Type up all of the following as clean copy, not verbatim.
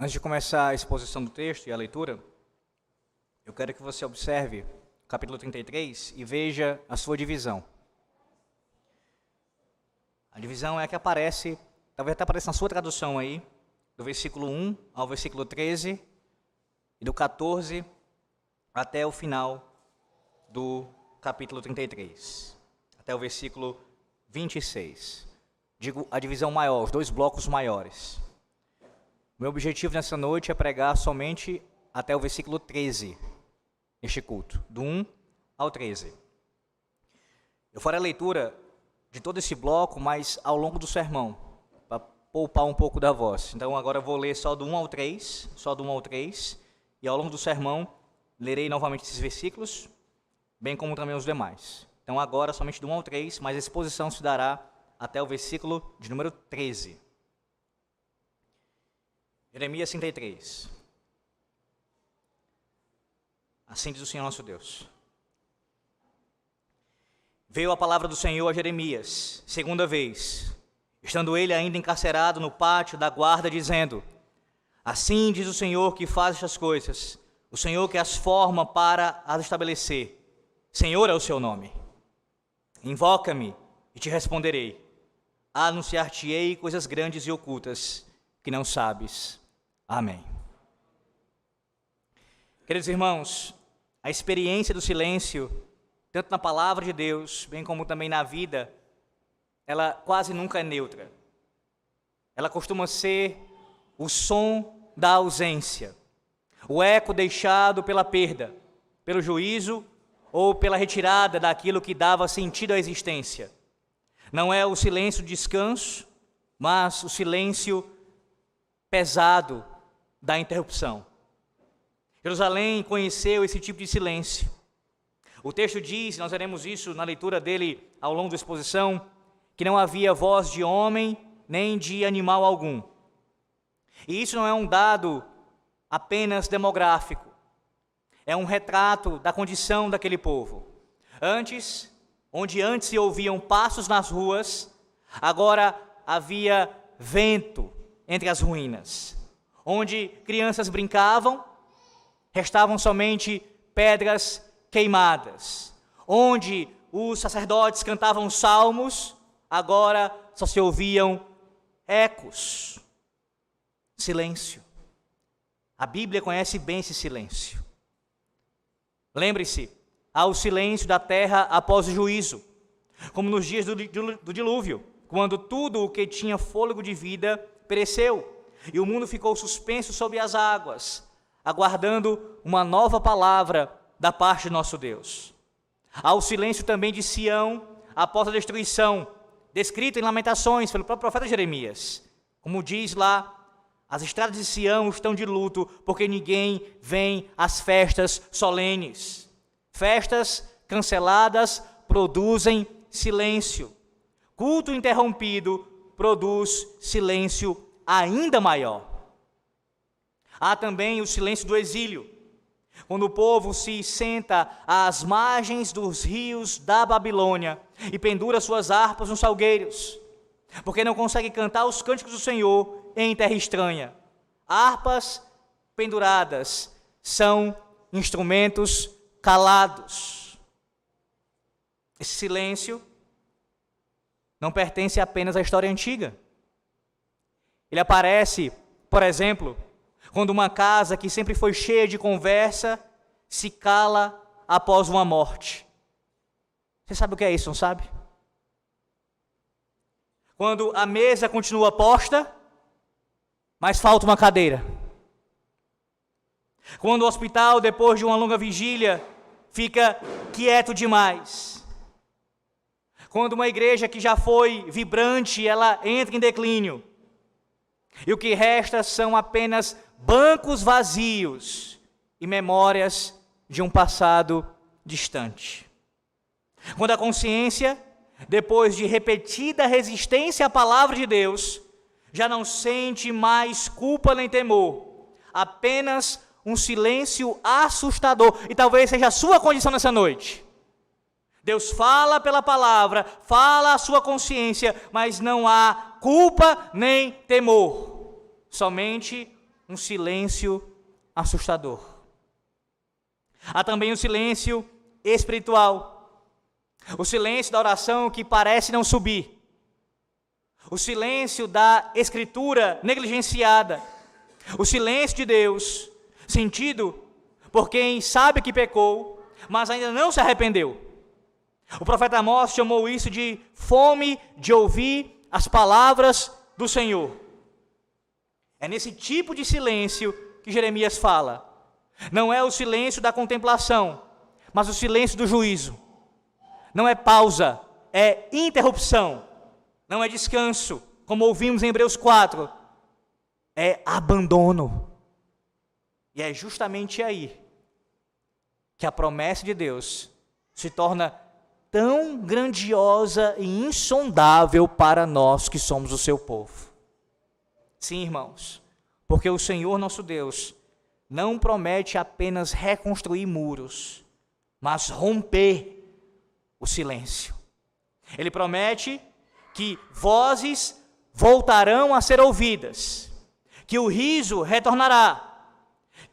Antes de começar a exposição do texto e a leitura, eu quero que você observe o capítulo 33 e veja a sua divisão. A divisão é a que aparece, talvez até apareça na sua tradução aí, do versículo 1 ao versículo 13 e do 14 até o final do capítulo 33, até o versículo 26. Digo a divisão maior, os dois blocos maiores. Meu objetivo nessa noite é pregar somente até o versículo 13, neste culto, do 1 ao 13. Eu farei a leitura de todo esse bloco, mas ao longo do sermão, para poupar um pouco da voz. Então agora eu vou ler só do 1 ao 3, e ao longo do sermão lerei novamente esses versículos, bem como também os demais. Então agora somente do 1 ao 3, mas a exposição se dará até o versículo de número 13. Jeremias 33. Assim diz o Senhor nosso Deus. Veio a palavra do Senhor a Jeremias, segunda vez, estando ele ainda encarcerado no pátio da guarda, dizendo: Assim diz o Senhor que faz estas coisas, o Senhor que as forma para as estabelecer. Senhor é o seu nome. Invoca-me e te responderei. Anunciar-te-ei coisas grandes e ocultas que não sabes. Amém. Queridos irmãos, a experiência do silêncio, tanto na palavra de Deus, bem como também na vida, ela quase nunca é neutra. Ela costuma ser o som da ausência, o eco deixado pela perda, pelo juízo ou pela retirada daquilo que dava sentido à existência. Não é o silêncio de descanso, mas o silêncio pesado da interrupção. Jerusalém conheceu esse tipo de silêncio. O texto diz, nós veremos isso na leitura dele ao longo da exposição, que não havia voz de homem nem de animal algum. E isso não é um dado apenas demográfico, é um retrato da condição daquele povo. Onde antes se ouviam passos nas ruas, agora havia vento entre as ruínas. Onde crianças brincavam, restavam somente pedras queimadas. Onde os sacerdotes cantavam salmos, agora só se ouviam ecos. Silêncio. A Bíblia conhece bem esse silêncio. Lembre-se, há o silêncio da terra após o juízo, como nos dias do dilúvio, quando tudo o que tinha fôlego de vida pereceu, e o mundo ficou suspenso sobre as águas, aguardando uma nova palavra da parte de nosso Deus. Há o silêncio também de Sião após a destruição, descrito em Lamentações pelo próprio profeta Jeremias. Como diz lá, as estradas de Sião estão de luto, porque ninguém vem às festas solenes. Festas canceladas produzem silêncio. Culto interrompido produz silêncio ainda maior. Há também o silêncio do exílio, quando o povo se senta às margens dos rios da Babilônia e pendura suas harpas nos salgueiros, porque não consegue cantar os cânticos do Senhor em terra estranha. Harpas penduradas são instrumentos calados. Esse silêncio não pertence apenas à história antiga. Ele aparece, por exemplo, quando uma casa que sempre foi cheia de conversa se cala após uma morte. Você sabe o que é isso, não sabe? Quando a mesa continua posta, mas falta uma cadeira. Quando o hospital, depois de uma longa vigília, fica quieto demais. Quando uma igreja que já foi vibrante, ela entra em declínio. E o que resta são apenas bancos vazios e memórias de um passado distante. Quando a consciência, depois de repetida resistência à palavra de Deus, já não sente mais culpa nem temor, apenas um silêncio assustador, e talvez seja a sua condição nessa noite. Deus fala pela palavra, fala a sua consciência, mas não há culpa nem temor, somente um silêncio assustador. Há também o silêncio espiritual. O silêncio da oração que parece não subir. O silêncio da escritura negligenciada. O silêncio de Deus, sentido por quem sabe que pecou, mas ainda não se arrependeu. O profeta Amós chamou isso de fome de ouvir as palavras do Senhor. É nesse tipo de silêncio que Jeremias fala. Não é o silêncio da contemplação, mas o silêncio do juízo. Não é pausa, é interrupção. Não é descanso, como ouvimos em Hebreus 4. É abandono. E é justamente aí que a promessa de Deus se torna tão grandiosa e insondável para nós que somos o seu povo. Sim, irmãos, porque o Senhor nosso Deus não promete apenas reconstruir muros, mas romper o silêncio. Ele promete que vozes voltarão a ser ouvidas, que o riso retornará,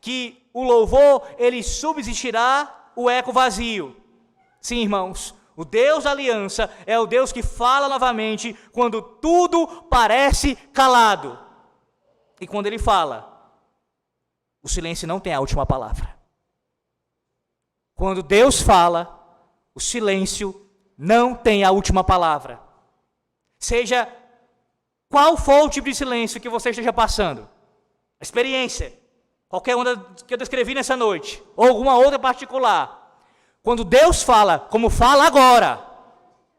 que o louvor ele subsistirá o eco vazio. Sim, irmãos, o Deus da aliança é o Deus que fala novamente quando tudo parece calado. E quando ele fala, o silêncio não tem a última palavra. Quando Deus fala, o silêncio não tem a última palavra. Seja qual for o tipo de silêncio que você esteja passando, a experiência, qualquer uma que eu descrevi nessa noite, ou alguma outra particular, quando Deus fala, como fala agora,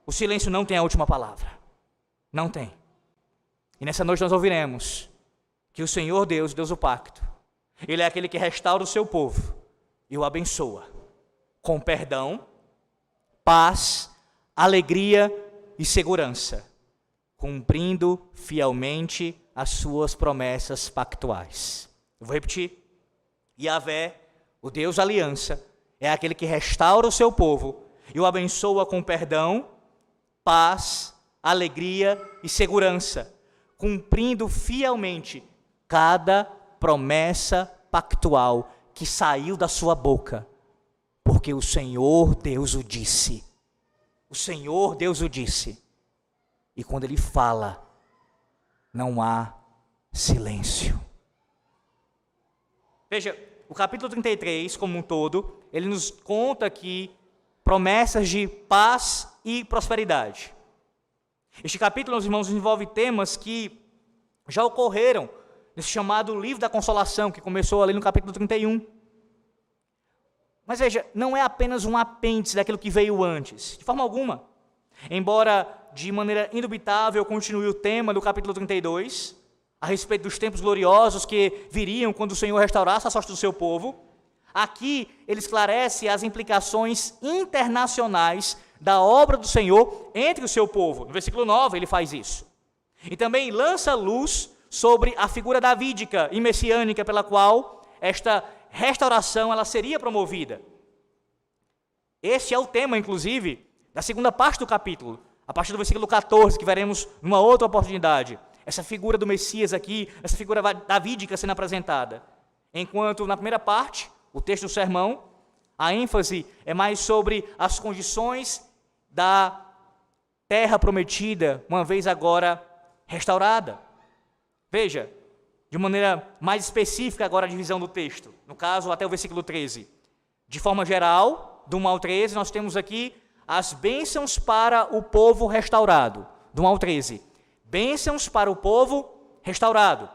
o silêncio não tem a última palavra. Não tem. E nessa noite nós ouviremos que o Senhor Deus, Deus do pacto, Ele é aquele que restaura o seu povo e o abençoa com perdão, paz, alegria e segurança, cumprindo fielmente as suas promessas pactuais. Eu vou repetir. Yahvé, o Deus da aliança, é aquele que restaura o seu povo e o abençoa com perdão, paz, alegria e segurança, cumprindo fielmente cada promessa pactual que saiu da sua boca, porque o Senhor Deus o disse. O Senhor Deus o disse. E quando Ele fala, não há silêncio. Veja, o capítulo 33, como um todo, ele nos conta aqui promessas de paz e prosperidade. Este capítulo, meus irmãos, envolve temas que já ocorreram nesse chamado livro da consolação, que começou ali no capítulo 31. Mas veja, não é apenas um apêndice daquilo que veio antes, de forma alguma. Embora, de maneira indubitável, continue o tema do capítulo 32, a respeito dos tempos gloriosos que viriam quando o Senhor restaurasse a sorte do seu povo, aqui ele esclarece as implicações internacionais da obra do Senhor entre o seu povo. No versículo 9 ele faz isso. E também lança luz sobre a figura davídica e messiânica pela qual esta restauração ela seria promovida. Este é o tema, inclusive, da segunda parte do capítulo, a partir do versículo 14, que veremos numa outra oportunidade. Essa figura do Messias aqui, essa figura davídica sendo apresentada. Enquanto na primeira parte, o texto do sermão, a ênfase é mais sobre as condições da terra prometida, uma vez agora restaurada. Veja, de maneira mais específica agora a divisão do texto, no caso até o versículo 13. De forma geral, do 1 ao 13, nós temos aqui as bênçãos para o povo restaurado, do 1 ao 13. Bênçãos para o povo restaurado.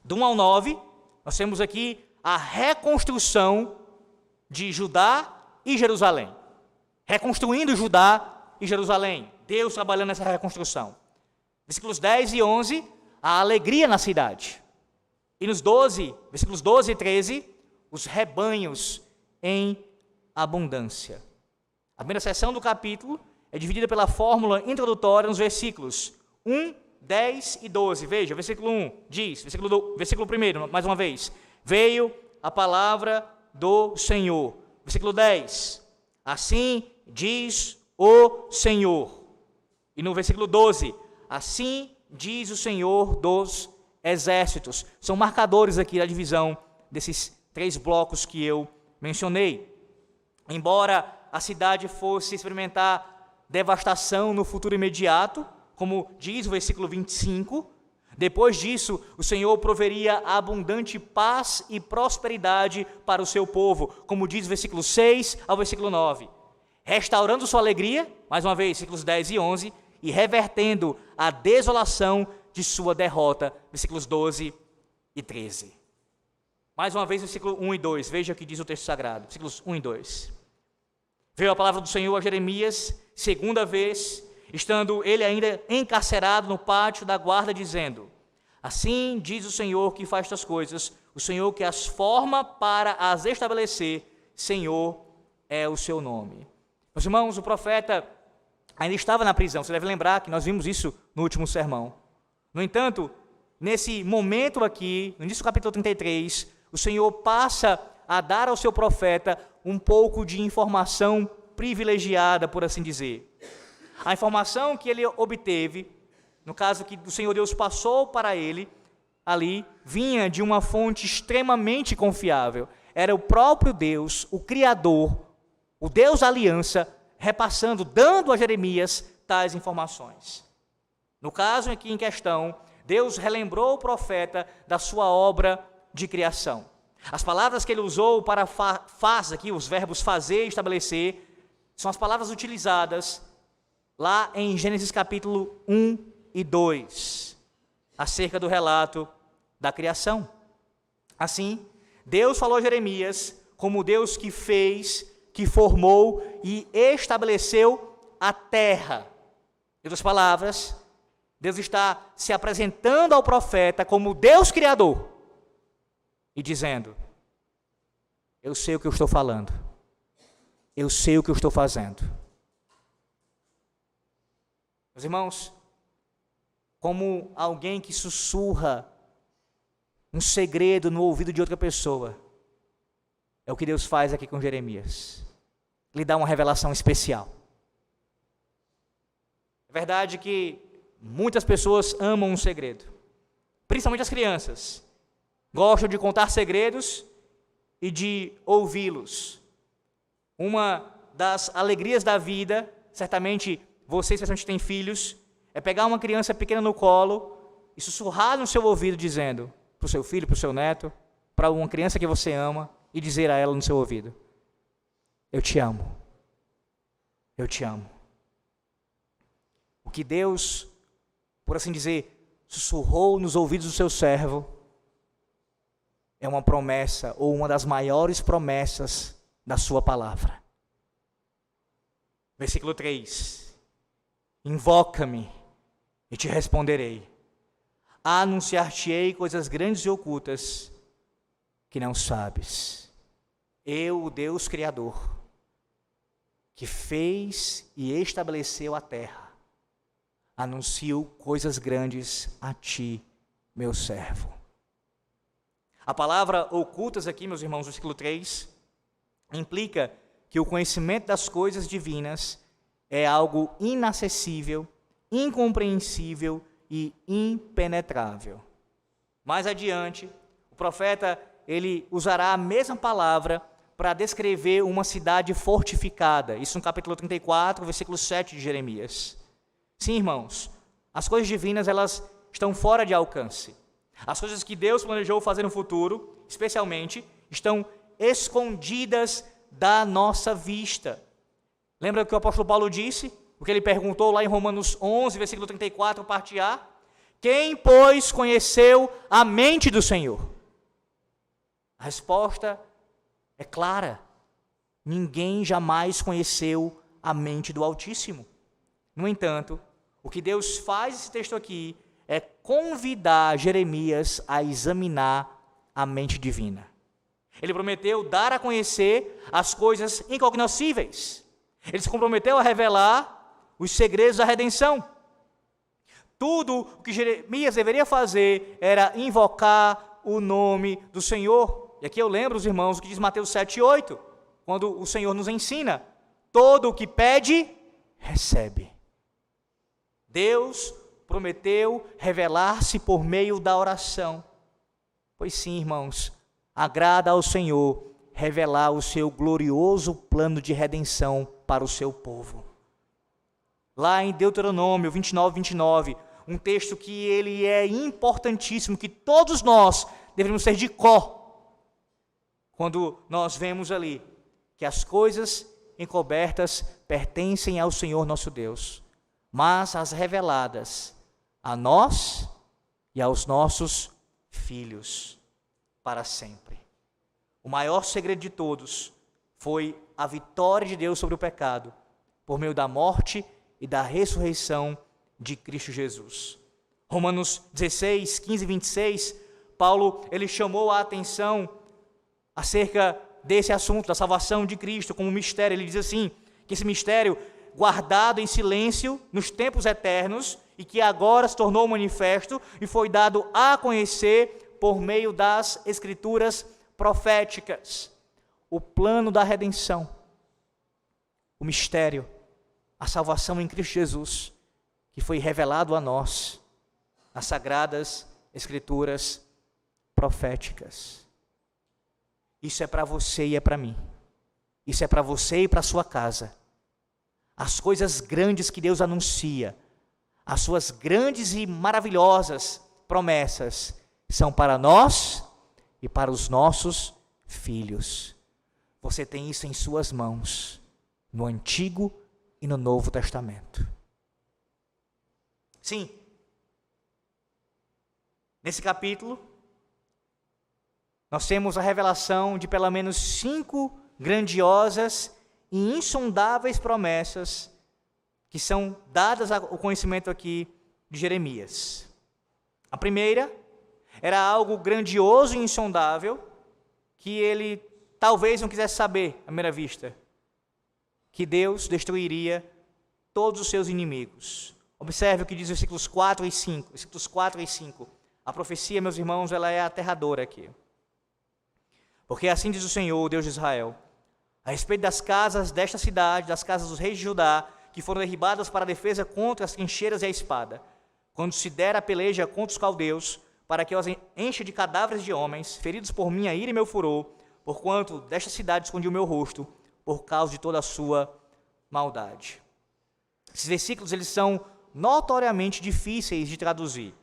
Do 1 ao 9, nós temos aqui a reconstrução de Judá e Jerusalém. Reconstruindo Judá e Jerusalém. Deus trabalhando nessa reconstrução. Versículos 10 e 11, a alegria na cidade. E nos 12, versículos 12 e 13, os rebanhos em abundância. A primeira seção do capítulo é dividida pela fórmula introdutória nos versículos 1, 10 e 12. Veja, versículo 1 diz, versículo 1, mais uma vez. Veio a palavra do Senhor. Versículo 10. Assim diz o Senhor. E no versículo 12. Assim diz o Senhor dos exércitos. São marcadores aqui da divisão desses 3 blocos que eu mencionei. Embora a cidade fosse experimentar devastação no futuro imediato, como diz o versículo 25, depois disso o Senhor proveria abundante paz e prosperidade para o seu povo, como diz o versículo 6 ao versículo 9, restaurando sua alegria, mais uma vez, versículos 10 e 11, e revertendo a desolação de sua derrota, versículos 12 e 13. Mais uma vez, versículo 1 e 2, veja o que diz o texto sagrado, versículos 1 e 2. Veio a palavra do Senhor a Jeremias, segunda vez, estando ele ainda encarcerado no pátio da guarda, dizendo: assim diz o Senhor que faz estas coisas, o Senhor que as forma para as estabelecer, Senhor é o seu nome. Meus irmãos, o profeta ainda estava na prisão, você deve lembrar que nós vimos isso no último sermão. No entanto, nesse momento aqui, no início do capítulo 33, o Senhor passa a dar ao seu profeta um pouco de informação privilegiada, por assim dizer. A informação que ele obteve, no caso que o Senhor Deus passou para ele, ali, vinha de uma fonte extremamente confiável. Era o próprio Deus, o Criador, o Deus da aliança, repassando, dando a Jeremias tais informações. No caso aqui em questão, Deus relembrou o profeta da sua obra de criação. As palavras que ele usou para faz aqui, os verbos fazer e estabelecer, são as palavras utilizadas lá em Gênesis capítulo 1 e 2, acerca do relato da criação. Assim, Deus falou a Jeremias como Deus que fez, que formou e estabeleceu a terra. Em outras palavras, Deus está se apresentando ao profeta como Deus Criador e dizendo: eu sei o que eu estou falando, eu sei o que eu estou fazendo. Meus irmãos, como alguém que sussurra um segredo no ouvido de outra pessoa, é o que Deus faz aqui com Jeremias. Lhe dá uma revelação especial. É verdade que muitas pessoas amam um segredo, principalmente as crianças. Gostam de contar segredos e de ouvi-los. Uma das alegrias da vida, certamente vocês, especialmente têm filhos, é pegar uma criança pequena no colo e sussurrar no seu ouvido dizendo, para o seu filho, para o seu neto, para uma criança que você ama, e dizer a ela no seu ouvido: eu te amo, eu te amo. O que Deus, por assim dizer, sussurrou nos ouvidos do seu servo, é uma promessa, ou uma das maiores promessas da sua palavra. Versículo 3. Invoca-me e te responderei. Anunciar-te-ei coisas grandes e ocultas que não sabes. Eu, o Deus Criador, que fez e estabeleceu a terra, anuncio coisas grandes a ti, meu servo. A palavra ocultas aqui, meus irmãos, no versículo 3, implica que o conhecimento das coisas divinas é algo inacessível, incompreensível e impenetrável. Mais adiante, o profeta ele usará a mesma palavra para descrever uma cidade fortificada. Isso no capítulo 34, versículo 7 de Jeremias. Sim, irmãos, as coisas divinas elas estão fora de alcance. As coisas que Deus planejou fazer no futuro, especialmente, estão escondidas da nossa vista. Lembra o que o apóstolo Paulo disse? O que ele perguntou lá em Romanos 11, versículo 34, parte A? Quem, pois, conheceu a mente do Senhor? A resposta é clara. Ninguém jamais conheceu a mente do Altíssimo. No entanto, o que Deus faz nesse texto aqui é convidar Jeremias a examinar a mente divina. Ele prometeu dar a conhecer as coisas incognoscíveis. Ele se comprometeu a revelar os segredos da redenção. Tudo o que Jeremias deveria fazer era invocar o nome do Senhor. E aqui eu lembro, os irmãos, o que diz Mateus 7:8, quando o Senhor nos ensina: todo o que pede, recebe. Deus prometeu revelar-se por meio da oração. Pois sim, irmãos, agrada ao Senhor revelar o seu glorioso plano de redenção para o seu povo. Lá em Deuteronômio 29, um texto que ele é importantíssimo, que todos nós devemos ser de cor, quando nós vemos ali que as coisas encobertas pertencem ao Senhor nosso Deus, mas as reveladas a nós e aos nossos filhos para sempre. O maior segredo de todos foi a vitória de Deus sobre o pecado, por meio da morte e da ressurreição de Cristo Jesus. Romanos 16, 15 e 26, Paulo ele chamou a atenção acerca desse assunto, da salvação de Cristo como mistério. Ele diz assim, que esse mistério guardado em silêncio nos tempos eternos e que agora se tornou manifesto e foi dado a conhecer por meio das Escrituras proféticas. O plano da redenção, o mistério, a salvação em Cristo Jesus, que foi revelado a nós, nas Sagradas Escrituras proféticas. Isso é para você e é para mim. Isso é para você e para a sua casa. As coisas grandes que Deus anuncia, as suas grandes e maravilhosas promessas, são para nós e para os nossos filhos. Você tem isso em suas mãos, no Antigo e no Novo Testamento. Sim, nesse capítulo, nós temos a revelação de pelo menos 5 grandiosas e insondáveis promessas que são dadas ao conhecimento aqui de Jeremias. A primeira era algo grandioso e insondável que ele talvez não quisesse saber à primeira vista, que Deus destruiria todos os seus inimigos. Observe o que diz os versículos 4 e 5. Versículos 4 e 5. A profecia, meus irmãos, ela é aterradora aqui. Porque assim diz o Senhor, Deus de Israel, a respeito das casas desta cidade, das casas dos reis de Judá, que foram derribadas para a defesa contra as trincheiras e a espada, quando se der a peleja contra os caldeus, para que eu as encha de cadáveres de homens, feridos por minha ira e meu furor, porquanto desta cidade escondi o meu rosto, por causa de toda a sua maldade. Esses versículos eles são notoriamente difíceis de traduzir,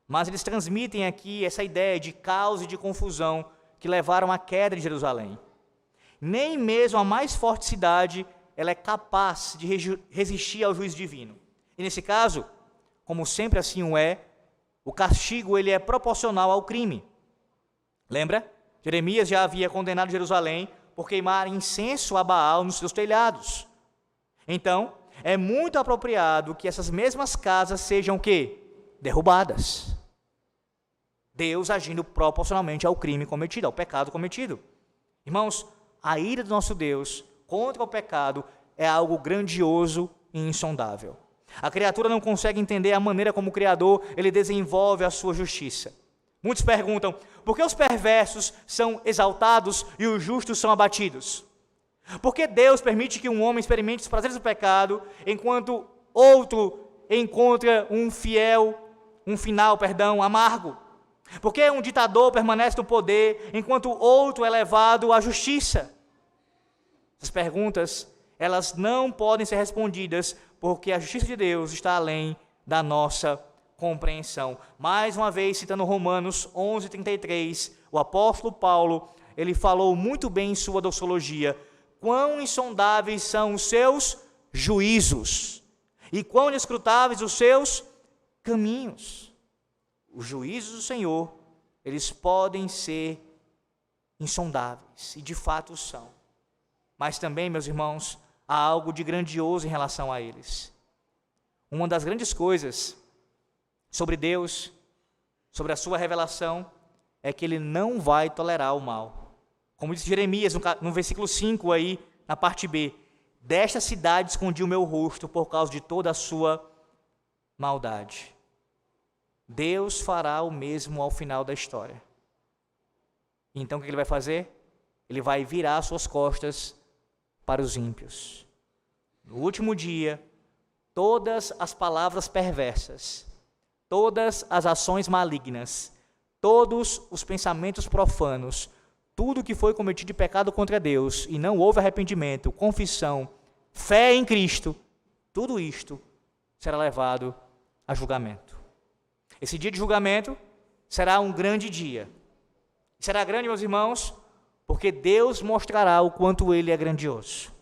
mas eles transmitem aqui essa ideia de caos e de confusão que levaram à queda de Jerusalém. Nem mesmo a mais forte cidade ela é capaz de resistir ao juízo divino. E nesse caso, como sempre assim o é, o castigo ele é proporcional ao crime. Lembra? Jeremias já havia condenado Jerusalém por queimar incenso a Baal nos seus telhados. Então, é muito apropriado que essas mesmas casas sejam o quê? Derrubadas. Deus agindo proporcionalmente ao crime cometido, ao pecado cometido. Irmãos, a ira do nosso Deus contra o pecado é algo grandioso e insondável. A criatura não consegue entender a maneira como o Criador ele desenvolve a sua justiça. Muitos perguntam, por que os perversos são exaltados e os justos são abatidos? Por que Deus permite que um homem experimente os prazeres do pecado, enquanto outro encontra um final amargo? Por que um ditador permanece no poder, enquanto outro é levado à justiça? Essas perguntas, elas não podem ser respondidas, porque a justiça de Deus está além da nossa compreensão. Mais uma vez, citando Romanos 11:33, o apóstolo Paulo, ele falou muito bem em sua doxologia, quão insondáveis são os seus juízos, e quão inescrutáveis os seus caminhos. Os juízos do Senhor, eles podem ser insondáveis, e de fato são. Mas também, meus irmãos, há algo de grandioso em relação a eles. Uma das grandes coisas sobre Deus, sobre a sua revelação, é que ele não vai tolerar o mal. Como disse Jeremias no versículo 5 aí, na parte B, desta cidade escondi o meu rosto por causa de toda a sua maldade. Deus fará o mesmo ao final da história. Então o que ele vai fazer? Ele vai virar suas costas para os ímpios. No último dia, todas as palavras perversas todas as ações malignas, todos os pensamentos profanos, tudo que foi cometido de pecado contra Deus e não houve arrependimento, confissão, fé em Cristo, tudo isto será levado a julgamento. Esse dia de julgamento será um grande dia. Será grande, meus irmãos, porque Deus mostrará o quanto Ele é grandioso.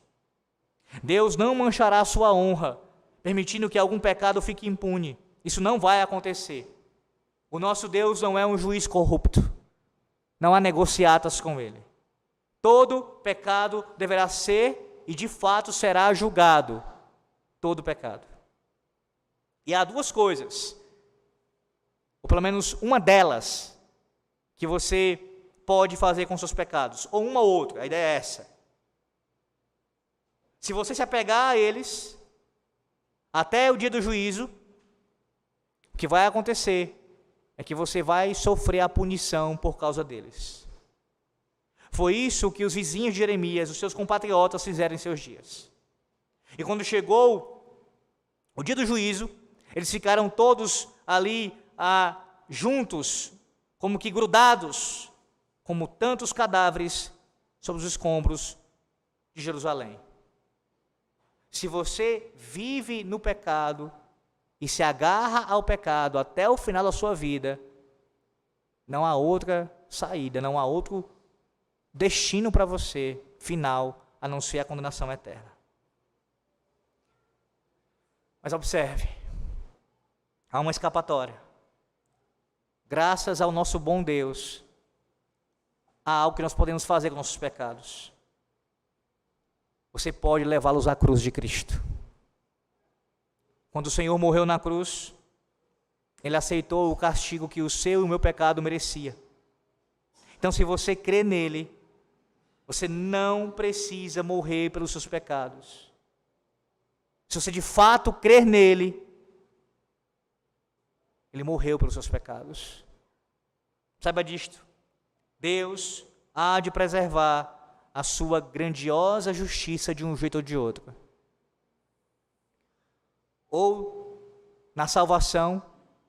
Deus não manchará a sua honra, permitindo que algum pecado fique impune. Isso não vai acontecer. O nosso Deus não é um juiz corrupto. Não há negociatas com Ele. Todo pecado deverá ser e de fato será julgado. Todo pecado. E há duas coisas, ou pelo menos uma delas, que você pode fazer com seus pecados, ou uma ou outra, a ideia é essa. Se você se apegar a eles, até o dia do juízo, o que vai acontecer é que você vai sofrer a punição por causa deles. Foi isso que os vizinhos de Jeremias, os seus compatriotas, fizeram em seus dias. E quando chegou o dia do juízo, eles ficaram todos ali juntos, como que grudados, como tantos cadáveres sobre os escombros de Jerusalém. Se você vive no pecado e se agarra ao pecado até o final da sua vida, não há outra saída, não há outro destino para você, final, a não ser a condenação eterna. Mas observe, há uma escapatória. Graças ao nosso bom Deus, há algo que nós podemos fazer com nossos pecados. Você pode levá-los à cruz de Cristo. Quando o Senhor morreu na cruz, Ele aceitou o castigo que o seu e o meu pecado merecia. Então, se você crê nele, você não precisa morrer pelos seus pecados. Se você de fato crer nele, Ele morreu pelos seus pecados. Saiba disto. Deus há de preservar a sua grandiosa justiça de um jeito ou de outro. Ou na salvação,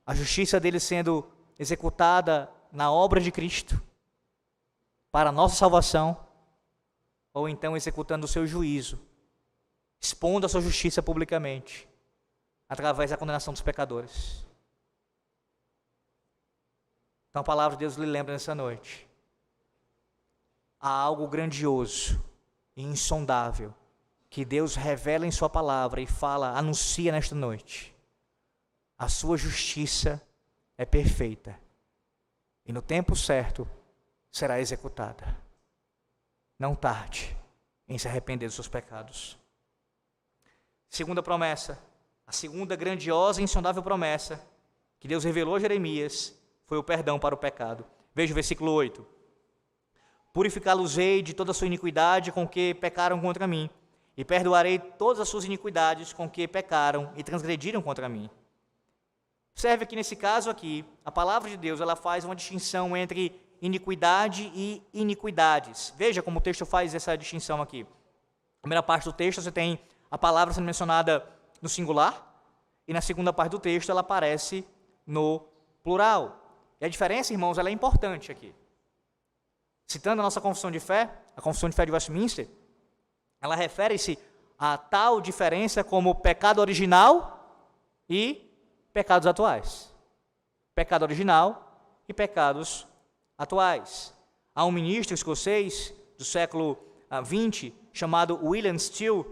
a justiça dele sendo executada na obra de Cristo, para a nossa salvação, ou então executando o seu juízo, expondo a sua justiça publicamente, através da condenação dos pecadores. Então a palavra de Deus lhe lembra nessa noite. Há algo grandioso e insondável que Deus revela em sua palavra e fala, anuncia nesta noite. A sua justiça é perfeita e no tempo certo será executada. Não tarde em se arrepender dos seus pecados. Segunda promessa, a segunda grandiosa e insondável promessa que Deus revelou a Jeremias foi o perdão para o pecado. Veja o versículo 8. Purificá-los-ei de toda a sua iniquidade com que pecaram contra mim, e perdoarei todas as suas iniquidades com que pecaram e transgrediram contra mim. Observe que nesse caso aqui, a palavra de Deus ela faz uma distinção entre iniquidade e iniquidades. Veja como o texto faz essa distinção aqui. Na primeira parte do texto você tem a palavra sendo mencionada no singular, e na segunda parte do texto ela aparece no plural. E a diferença, irmãos, ela é importante aqui. Citando a nossa confissão de fé, a confissão de fé de Westminster, ela refere-se a tal diferença como pecado original e pecados atuais. Pecado original e pecados atuais. Há um ministro escocês do século XX, chamado William Steele,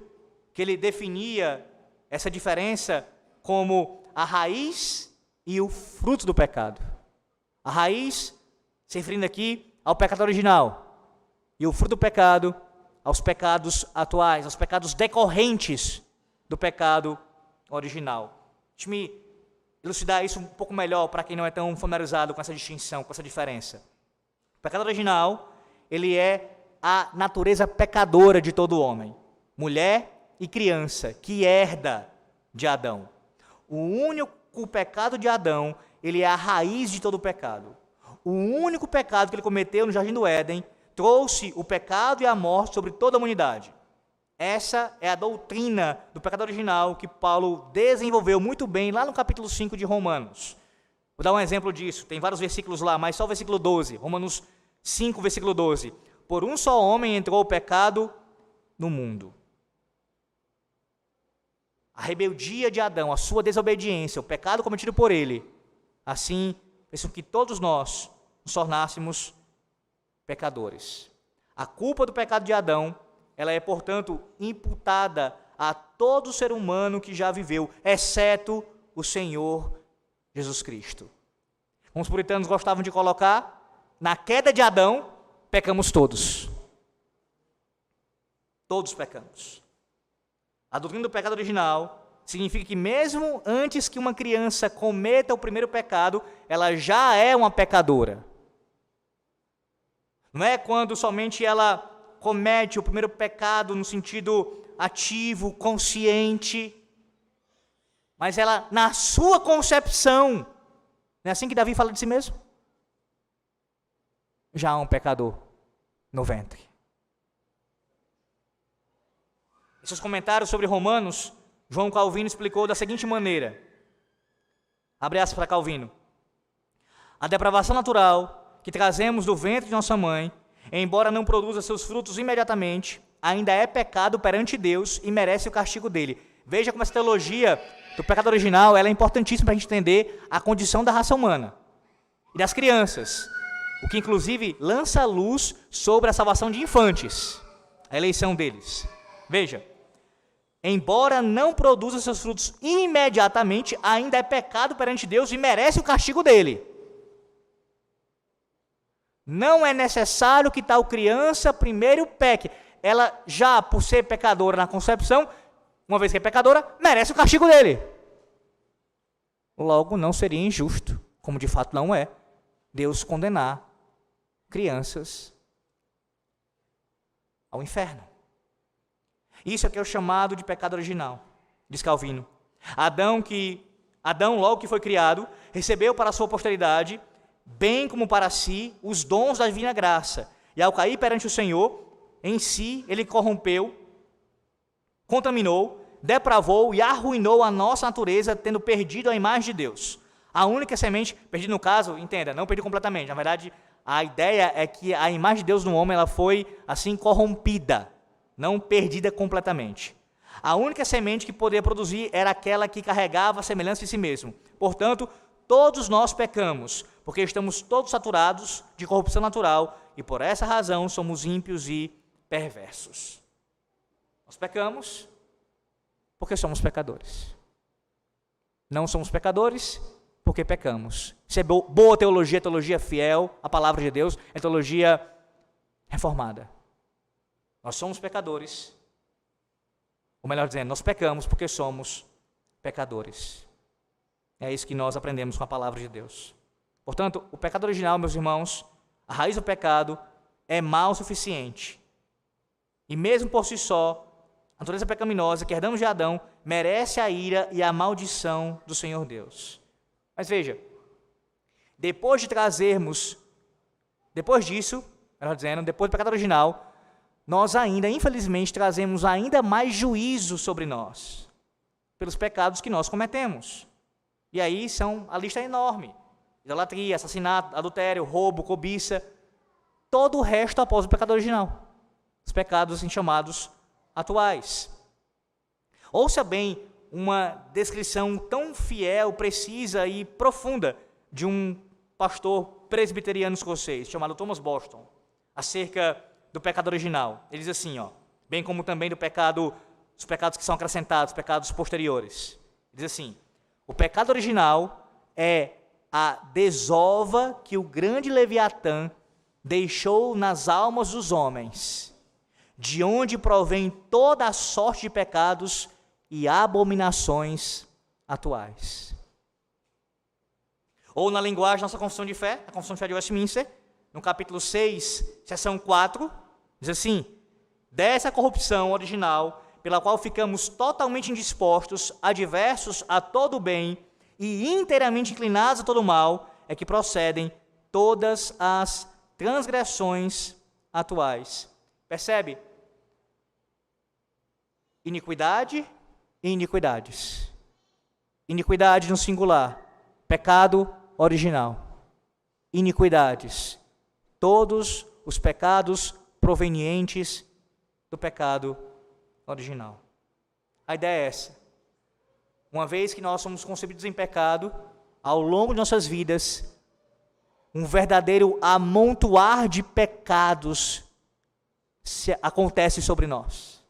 que ele definia essa diferença como a raiz e o fruto do pecado. A raiz, se referindo aqui ao pecado original, e o fruto do pecado aos pecados atuais, aos pecados decorrentes do pecado original. Deixe-me elucidar isso um pouco melhor para quem não é tão familiarizado com essa distinção, com essa diferença. O pecado original, ele é a natureza pecadora de todo homem, mulher e criança, que herda de Adão. O único pecado de Adão, ele é a raiz de todo o pecado. O único pecado que ele cometeu no Jardim do Éden trouxe o pecado e a morte sobre toda a humanidade. Essa é a doutrina do pecado original que Paulo desenvolveu muito bem lá no capítulo 5 de Romanos. Vou dar um exemplo disso, tem vários versículos lá, mas só o versículo 12, Romanos 5, versículo 12. Por um só homem entrou o pecado no mundo. A rebeldia de Adão, a sua desobediência, o pecado cometido por ele, assim fez com que todos nós nos tornássemos pecadores. A culpa do pecado de Adão, ela é, portanto, imputada a todo ser humano que já viveu, exceto o Senhor Jesus Cristo. Como os puritanos gostavam de colocar, na queda de Adão, pecamos todos. Todos pecamos. A doutrina do pecado original significa que mesmo antes que uma criança cometa o primeiro pecado, ela já é uma pecadora. Não é quando somente ela comete o primeiro pecado no sentido ativo, consciente, mas ela, na sua concepção, não é assim que Davi fala de si mesmo? Já há um pecador no ventre. Em seus comentários sobre Romanos, João Calvino explicou da seguinte maneira, abre aspas para Calvino: a depravação natural que trazemos do ventre de nossa mãe, embora não produza seus frutos imediatamente, ainda é pecado perante Deus e merece o castigo dele. Veja como essa teologia do pecado original ela é importantíssima para a gente entender a condição da raça humana e das crianças, o que inclusive lança luz sobre a salvação de infantes, a eleição deles. Veja, embora não produza seus frutos imediatamente, ainda é pecado perante Deus e merece o castigo dele. Não é necessário que tal criança primeiro peque. Ela já, por ser pecadora na concepção, uma vez que é pecadora, merece o castigo dele. Logo, não seria injusto, como de fato não é, Deus condenar crianças ao inferno. Isso aqui é o chamado de pecado original, diz Calvino. Adão, logo que foi criado, recebeu para a sua posteridade, bem como para si, os dons da divina graça. E ao cair perante o Senhor, em si, ele corrompeu, contaminou, depravou e arruinou a nossa natureza, tendo perdido a imagem de Deus. A única semente, perdido no caso, entenda, não perdido completamente. Na verdade, a ideia é que a imagem de Deus no homem ela foi assim corrompida, não perdida completamente. A única semente que poderia produzir era aquela que carregava a semelhança de si mesmo. Portanto, todos nós pecamos, porque estamos todos saturados de corrupção natural e por essa razão somos ímpios e perversos. Nós pecamos porque somos pecadores. Não somos pecadores porque pecamos. Isso é boa teologia, teologia fiel à palavra de Deus, é teologia reformada. Nós somos pecadores, ou melhor dizendo, nós pecamos porque somos pecadores. É isso que nós aprendemos com a palavra de Deus. Portanto, o pecado original, meus irmãos, a raiz do pecado é mal o suficiente. E mesmo por si só, a natureza pecaminosa que herdamos de Adão merece a ira e a maldição do Senhor Deus. Mas veja, depois disso, melhor dizendo, depois do pecado original, nós ainda, infelizmente, trazemos ainda mais juízo sobre nós, pelos pecados que nós cometemos. E aí a lista é enorme. Idolatria, assassinato, adultério, roubo, cobiça, todo o resto após o pecado original. Os pecados assim chamados atuais. Ouça bem uma descrição tão fiel, precisa e profunda de um pastor presbiteriano escocês, chamado Thomas Boston, acerca do pecado original. Ele diz assim, bem como também dos pecados que são acrescentados, pecados posteriores. Ele diz assim: o pecado original é a desova que o grande Leviatã deixou nas almas dos homens, de onde provém toda a sorte de pecados e abominações atuais. Ou na linguagem da nossa confissão de fé, a confissão de fé de Westminster, no capítulo 6, seção 4, diz assim: dessa corrupção original, pela qual ficamos totalmente indispostos, adversos a todo o bem e inteiramente inclinados a todo o mal, é que procedem todas as transgressões atuais. Percebe? Iniquidade e iniquidades. Iniquidade no singular, pecado original. Iniquidades. Todos os pecados provenientes do pecado original. A ideia é essa. Uma vez que nós somos concebidos em pecado, ao longo de nossas vidas, um verdadeiro amontoar de pecados acontece sobre nós.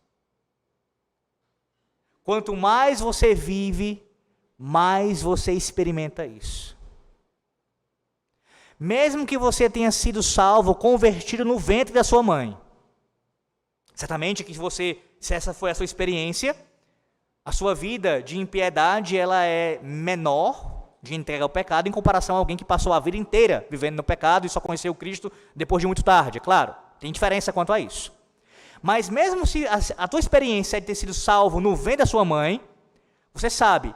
Quanto mais você vive, mais você experimenta isso. Mesmo que você tenha sido salvo, convertido no ventre da sua mãe, certamente que se essa foi a sua experiência, a sua vida de impiedade ela é menor de entrega ao pecado em comparação a alguém que passou a vida inteira vivendo no pecado e só conheceu Cristo depois de muito tarde. Claro, tem diferença quanto a isso. Mas mesmo se a tua experiência é de ter sido salvo no ventre da sua mãe, você sabe,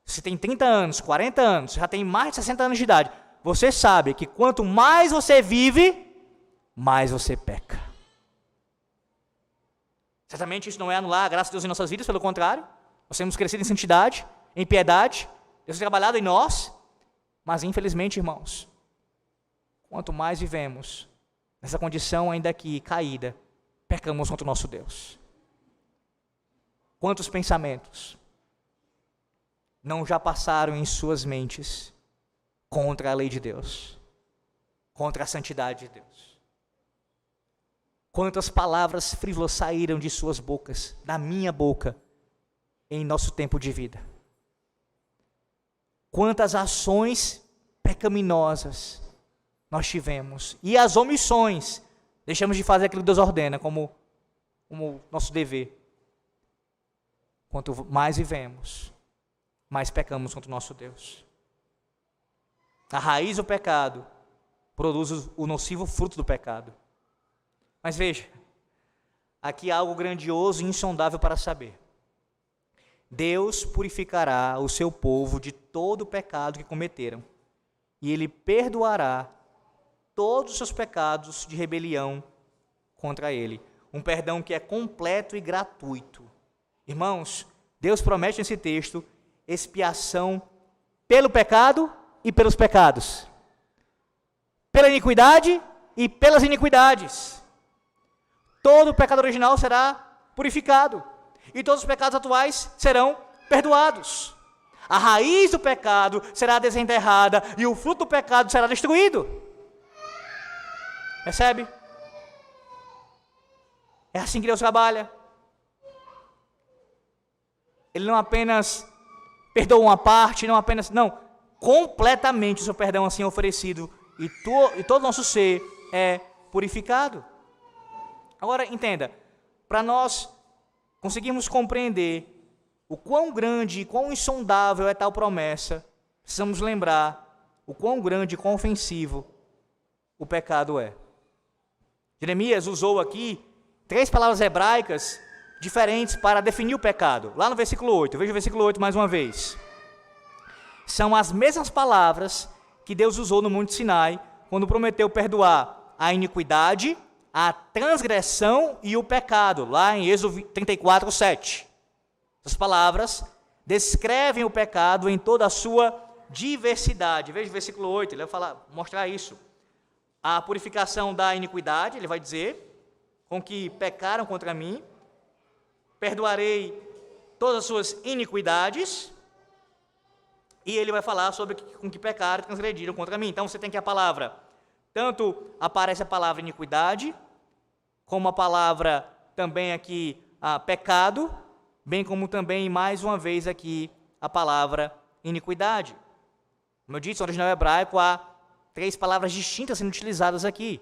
se tem 30 anos, 40 anos, já tem mais de 60 anos de idade, você sabe que quanto mais você vive, mais você peca. Certamente isso não é anular a graça de Deus em nossas vidas, pelo contrário. Nós temos crescido em santidade, em piedade, Deus tem trabalhado em nós, mas infelizmente, irmãos, quanto mais vivemos nessa condição ainda aqui caída, pecamos contra o nosso Deus. Quantos pensamentos não já passaram em suas mentes contra a lei de Deus, contra a santidade de Deus? Quantas palavras frívolas saíram de suas bocas, da minha boca, em nosso tempo de vida? Quantas ações pecaminosas nós tivemos, e as omissões, deixamos de fazer aquilo que Deus ordena como nosso dever. Quanto mais vivemos, mais pecamos contra o nosso Deus. A raiz do pecado produz o nocivo fruto do pecado. Mas veja, aqui há algo grandioso e insondável para saber. Deus purificará o seu povo de todo o pecado que cometeram, e Ele perdoará todos os seus pecados de rebelião contra Ele. Um perdão que é completo e gratuito. Irmãos, Deus promete nesse texto expiação pelo pecado e pelos pecados, pela iniquidade e pelas iniquidades. Todo o pecado original será purificado, e todos os pecados atuais serão perdoados. A raiz do pecado será desenterrada e o fruto do pecado será destruído. Percebe? É assim que Deus trabalha. Ele não apenas perdoa uma parte, não, completamente o seu perdão assim é oferecido e todo o nosso ser é purificado. Agora, entenda, para nós conseguirmos compreender o quão grande e quão insondável é tal promessa, precisamos lembrar o quão grande e quão ofensivo o pecado é. Jeremias usou aqui 3 palavras hebraicas diferentes para definir o pecado. Lá no versículo 8, veja o versículo 8 mais uma vez. São as mesmas palavras que Deus usou no Monte Sinai, quando prometeu perdoar a iniquidade, a transgressão e o pecado, lá em Êxodo 34, 7. Essas palavras descrevem o pecado em toda a sua diversidade. Veja o versículo 8, ele vai mostrar isso. A purificação da iniquidade, ele vai dizer, com que pecaram contra mim, perdoarei todas as suas iniquidades, e ele vai falar sobre com que pecaram e transgrediram contra mim. Então você tem que a palavra, tanto aparece a palavra iniquidade, como a palavra também aqui pecado, bem como também mais uma vez aqui a palavra iniquidade. Como eu disse, no original hebraico há 3 palavras distintas sendo utilizadas aqui,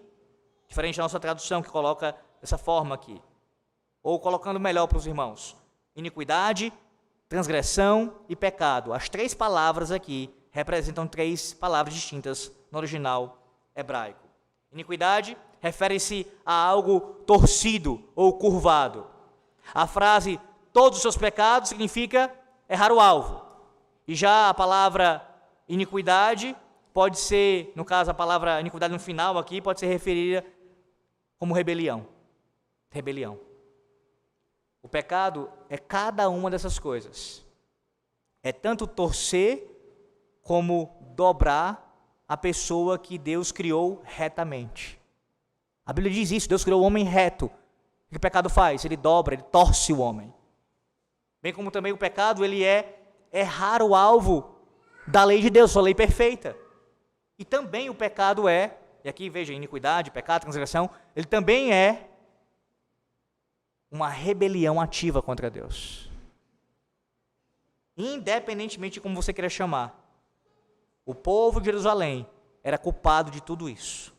diferente da nossa tradução que coloca dessa forma aqui. Ou colocando melhor para os irmãos, iniquidade, transgressão e pecado. As 3 palavras aqui representam 3 palavras distintas no original hebraico. Iniquidade refere-se a algo torcido ou curvado. A frase todos os seus pecados significa errar o alvo. E já a palavra iniquidade pode ser, no caso a palavra iniquidade no final aqui, pode ser referida como rebelião. Rebelião. O pecado é cada uma dessas coisas. É tanto torcer como dobrar a pessoa que Deus criou retamente. A Bíblia diz isso, Deus criou o homem reto. O que o pecado faz? Ele dobra, ele torce o homem. Bem como também o pecado, ele é errar o alvo da lei de Deus, sua lei perfeita. E também o pecado é, e aqui veja, iniquidade, pecado, transgressão, ele também é uma rebelião ativa contra Deus. Independentemente de como você queira chamar, o povo de Jerusalém era culpado de tudo isso.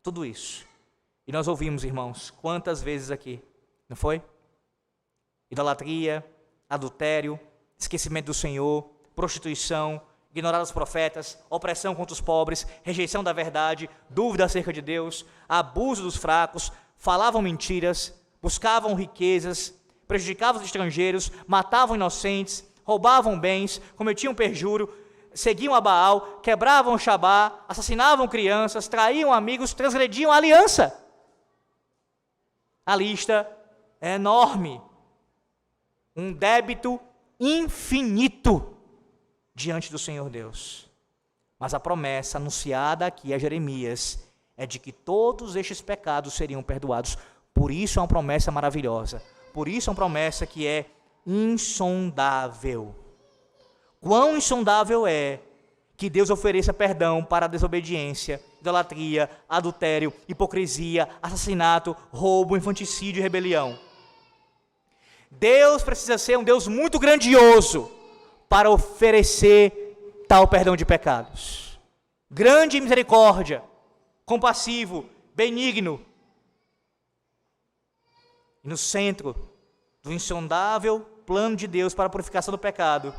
Tudo isso. E nós ouvimos, irmãos, quantas vezes aqui, não foi? Idolatria, adultério, esquecimento do Senhor, prostituição, ignorar os profetas, opressão contra os pobres, rejeição da verdade, dúvida acerca de Deus, abuso dos fracos, falavam mentiras, buscavam riquezas, prejudicavam os estrangeiros, matavam inocentes, roubavam bens, cometiam perjúrio, seguiam a Baal, quebravam o Shabá, assassinavam crianças, traíam amigos, transgrediam a aliança. A lista é enorme. Um débito infinito diante do Senhor Deus. Mas a promessa anunciada aqui a Jeremias é de que todos estes pecados seriam perdoados. Por isso é uma promessa maravilhosa. Por isso é uma promessa que é insondável. Quão insondável é que Deus ofereça perdão para a desobediência, idolatria, adultério, hipocrisia, assassinato, roubo, infanticídio e rebelião. Deus precisa ser um Deus muito grandioso para oferecer tal perdão de pecados. Grande em misericórdia, compassivo, benigno. E no centro do insondável plano de Deus para a purificação do pecado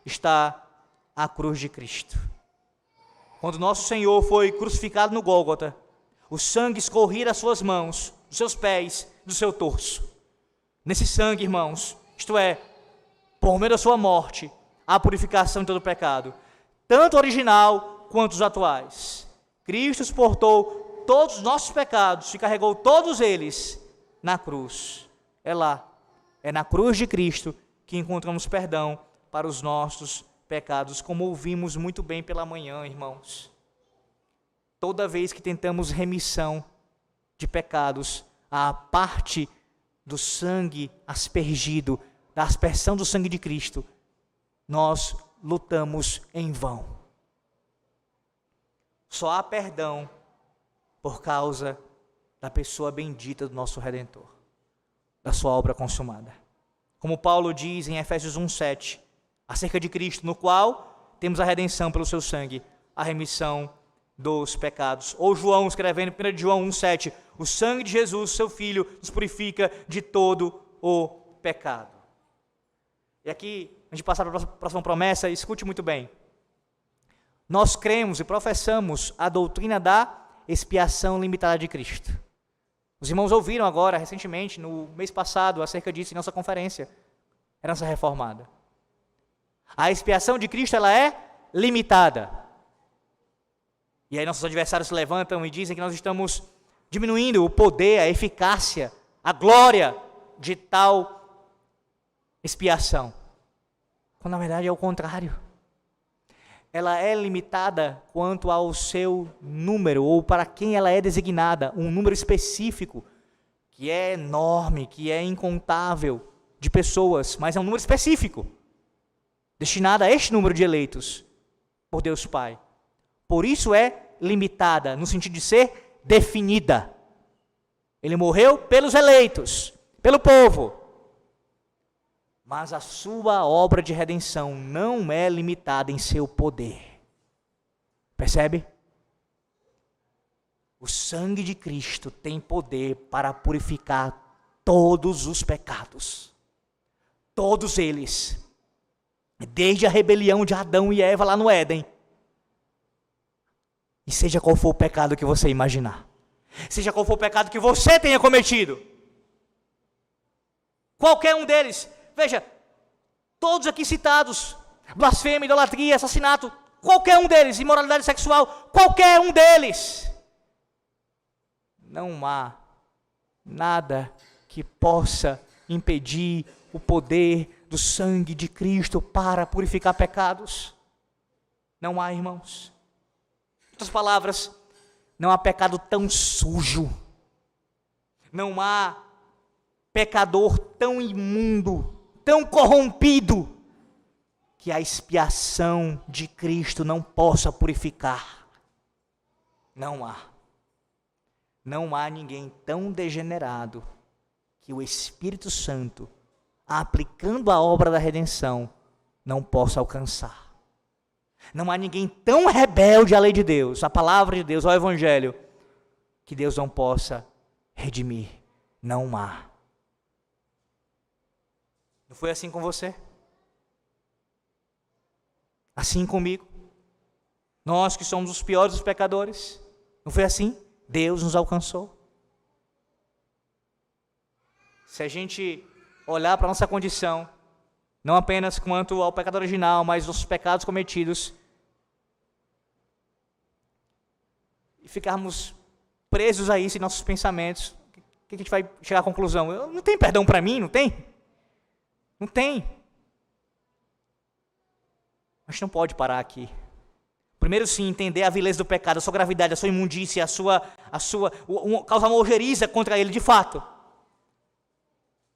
está a cruz de Cristo. Quando nosso Senhor foi crucificado no Gólgota, o sangue escorria das suas mãos, dos seus pés, do seu torso. Nesse sangue, irmãos, isto é, por meio da sua morte, a purificação de todo pecado, tanto o original quanto os atuais. Cristo suportou todos os nossos pecados e carregou todos eles na cruz. É lá, é na cruz de Cristo que encontramos perdão para os nossos pecados, como ouvimos muito bem pela manhã, irmãos. Toda vez que tentamos remissão de pecados, a parte do sangue aspergido, da aspersão do sangue de Cristo, nós lutamos em vão. Só há perdão por causa da pessoa bendita do nosso Redentor, da sua obra consumada. Como Paulo diz em Efésios 1:7, acerca de Cristo, no qual temos a redenção pelo seu sangue, a remissão dos pecados. Ou João, escrevendo em 1 João 1:7, o sangue de Jesus, seu Filho, nos purifica de todo o pecado. E aqui, antes de passar para a próxima promessa, escute muito bem. Nós cremos e professamos a doutrina da expiação limitada de Cristo. Os irmãos ouviram agora, recentemente, no mês passado, acerca disso em nossa conferência, herança reformada. A expiação de Cristo, ela é limitada. E aí nossos adversários se levantam e dizem que nós estamos diminuindo o poder, a eficácia, a glória de tal expiação. Quando na verdade é o contrário. Ela é limitada quanto ao seu número, ou para quem ela é designada, um número específico, que é enorme, que é incontável de pessoas, mas é um número específico, destinado a este número de eleitos por Deus Pai. Por isso é limitada, no sentido de ser definida. Ele morreu pelos eleitos, pelo povo. Mas a sua obra de redenção não é limitada em seu poder. Percebe? O sangue de Cristo tem poder para purificar todos os pecados. Todos eles. Desde a rebelião de Adão e Eva lá no Éden. E seja qual for o pecado que você imaginar. Seja qual for o pecado que você tenha cometido. Qualquer um deles. Veja, todos aqui citados. Blasfêmia, idolatria, assassinato. Qualquer um deles. Imoralidade sexual. Qualquer um deles. Não há nada que possa impedir o poder do sangue de Cristo para purificar pecados. Não há, irmãos. outras palavras, não há pecado tão sujo, não há pecador tão imundo, tão corrompido, que a expiação de Cristo não possa purificar. Não há. Não há ninguém tão degenerado que o Espírito Santo, aplicando a obra da redenção, não possa alcançar. Não há ninguém tão rebelde à lei de Deus, à palavra de Deus, ao Evangelho, que Deus não possa redimir. Não há. Não foi assim com você? Assim comigo? Nós que somos os piores dos pecadores? Não foi assim? Deus nos alcançou. Se a gente olhar para a nossa condição, não apenas quanto ao pecado original, mas os pecados cometidos, e ficarmos presos a isso em nossos pensamentos, o que a gente vai chegar à conclusão? Não tem perdão para mim, não tem? Não tem. Mas não pode parar aqui. Primeiro sim, entender a vileza do pecado, a sua gravidade, a sua imundícia, causar uma ojeriza contra ele de fato.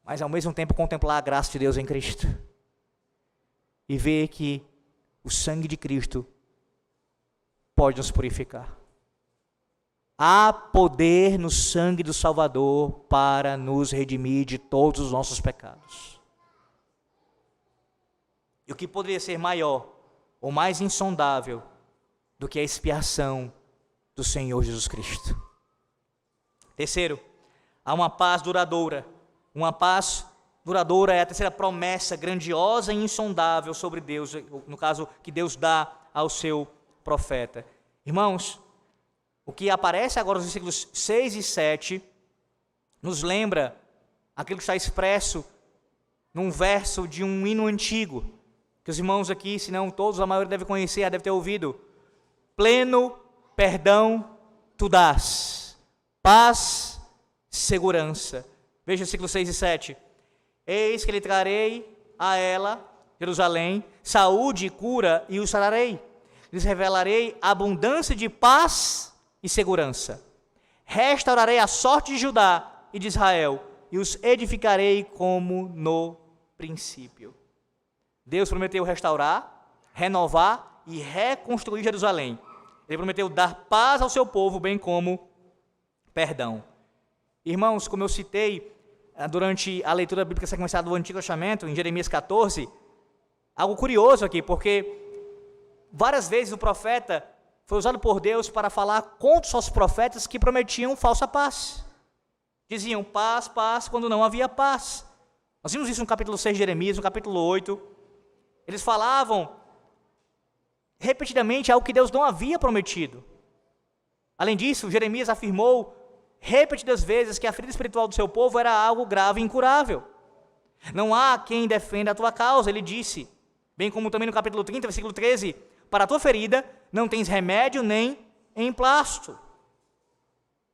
Mas ao mesmo tempo contemplar a graça de Deus em Cristo. E ver que o sangue de Cristo pode nos purificar. Há poder no sangue do Salvador para nos redimir de todos os nossos pecados. E o que poderia ser maior ou mais insondável do que a expiação do Senhor Jesus Cristo? Terceiro, há uma paz duradoura. Uma paz duradoura é a terceira promessa grandiosa e insondável sobre Deus, no caso que Deus dá ao seu profeta. Irmãos, o que aparece agora nos versículos 6 e 7 nos lembra aquilo que está expresso num verso de um hino antigo, que os irmãos aqui, se não todos, a maioria deve conhecer, deve ter ouvido. Pleno perdão tu dás, paz, segurança. Veja o versículos 6 e 7. Eis que lhe trarei a ela, Jerusalém, saúde e cura, e o sararei. Lhes revelarei abundância de paz e segurança. Restaurarei a sorte de Judá e de Israel, e os edificarei como no princípio. Deus prometeu restaurar, renovar e reconstruir Jerusalém. Ele prometeu dar paz ao seu povo, bem como perdão. Irmãos, como eu citei durante a leitura bíblica sequenciada do Antigo Testamento, em Jeremias 14, algo curioso aqui, porque várias vezes o profeta foi usado por Deus para falar contra os falsos profetas que prometiam falsa paz. Diziam paz, paz, quando não havia paz. Nós vimos isso no capítulo 6 de Jeremias, no capítulo 8. Eles falavam repetidamente algo que Deus não havia prometido. Além disso, Jeremias afirmou repetidas vezes que a ferida espiritual do seu povo era algo grave e incurável. Não há quem defenda a tua causa, ele disse. Bem como também no capítulo 30, versículo 13, para a tua ferida não tens remédio nem emplasto.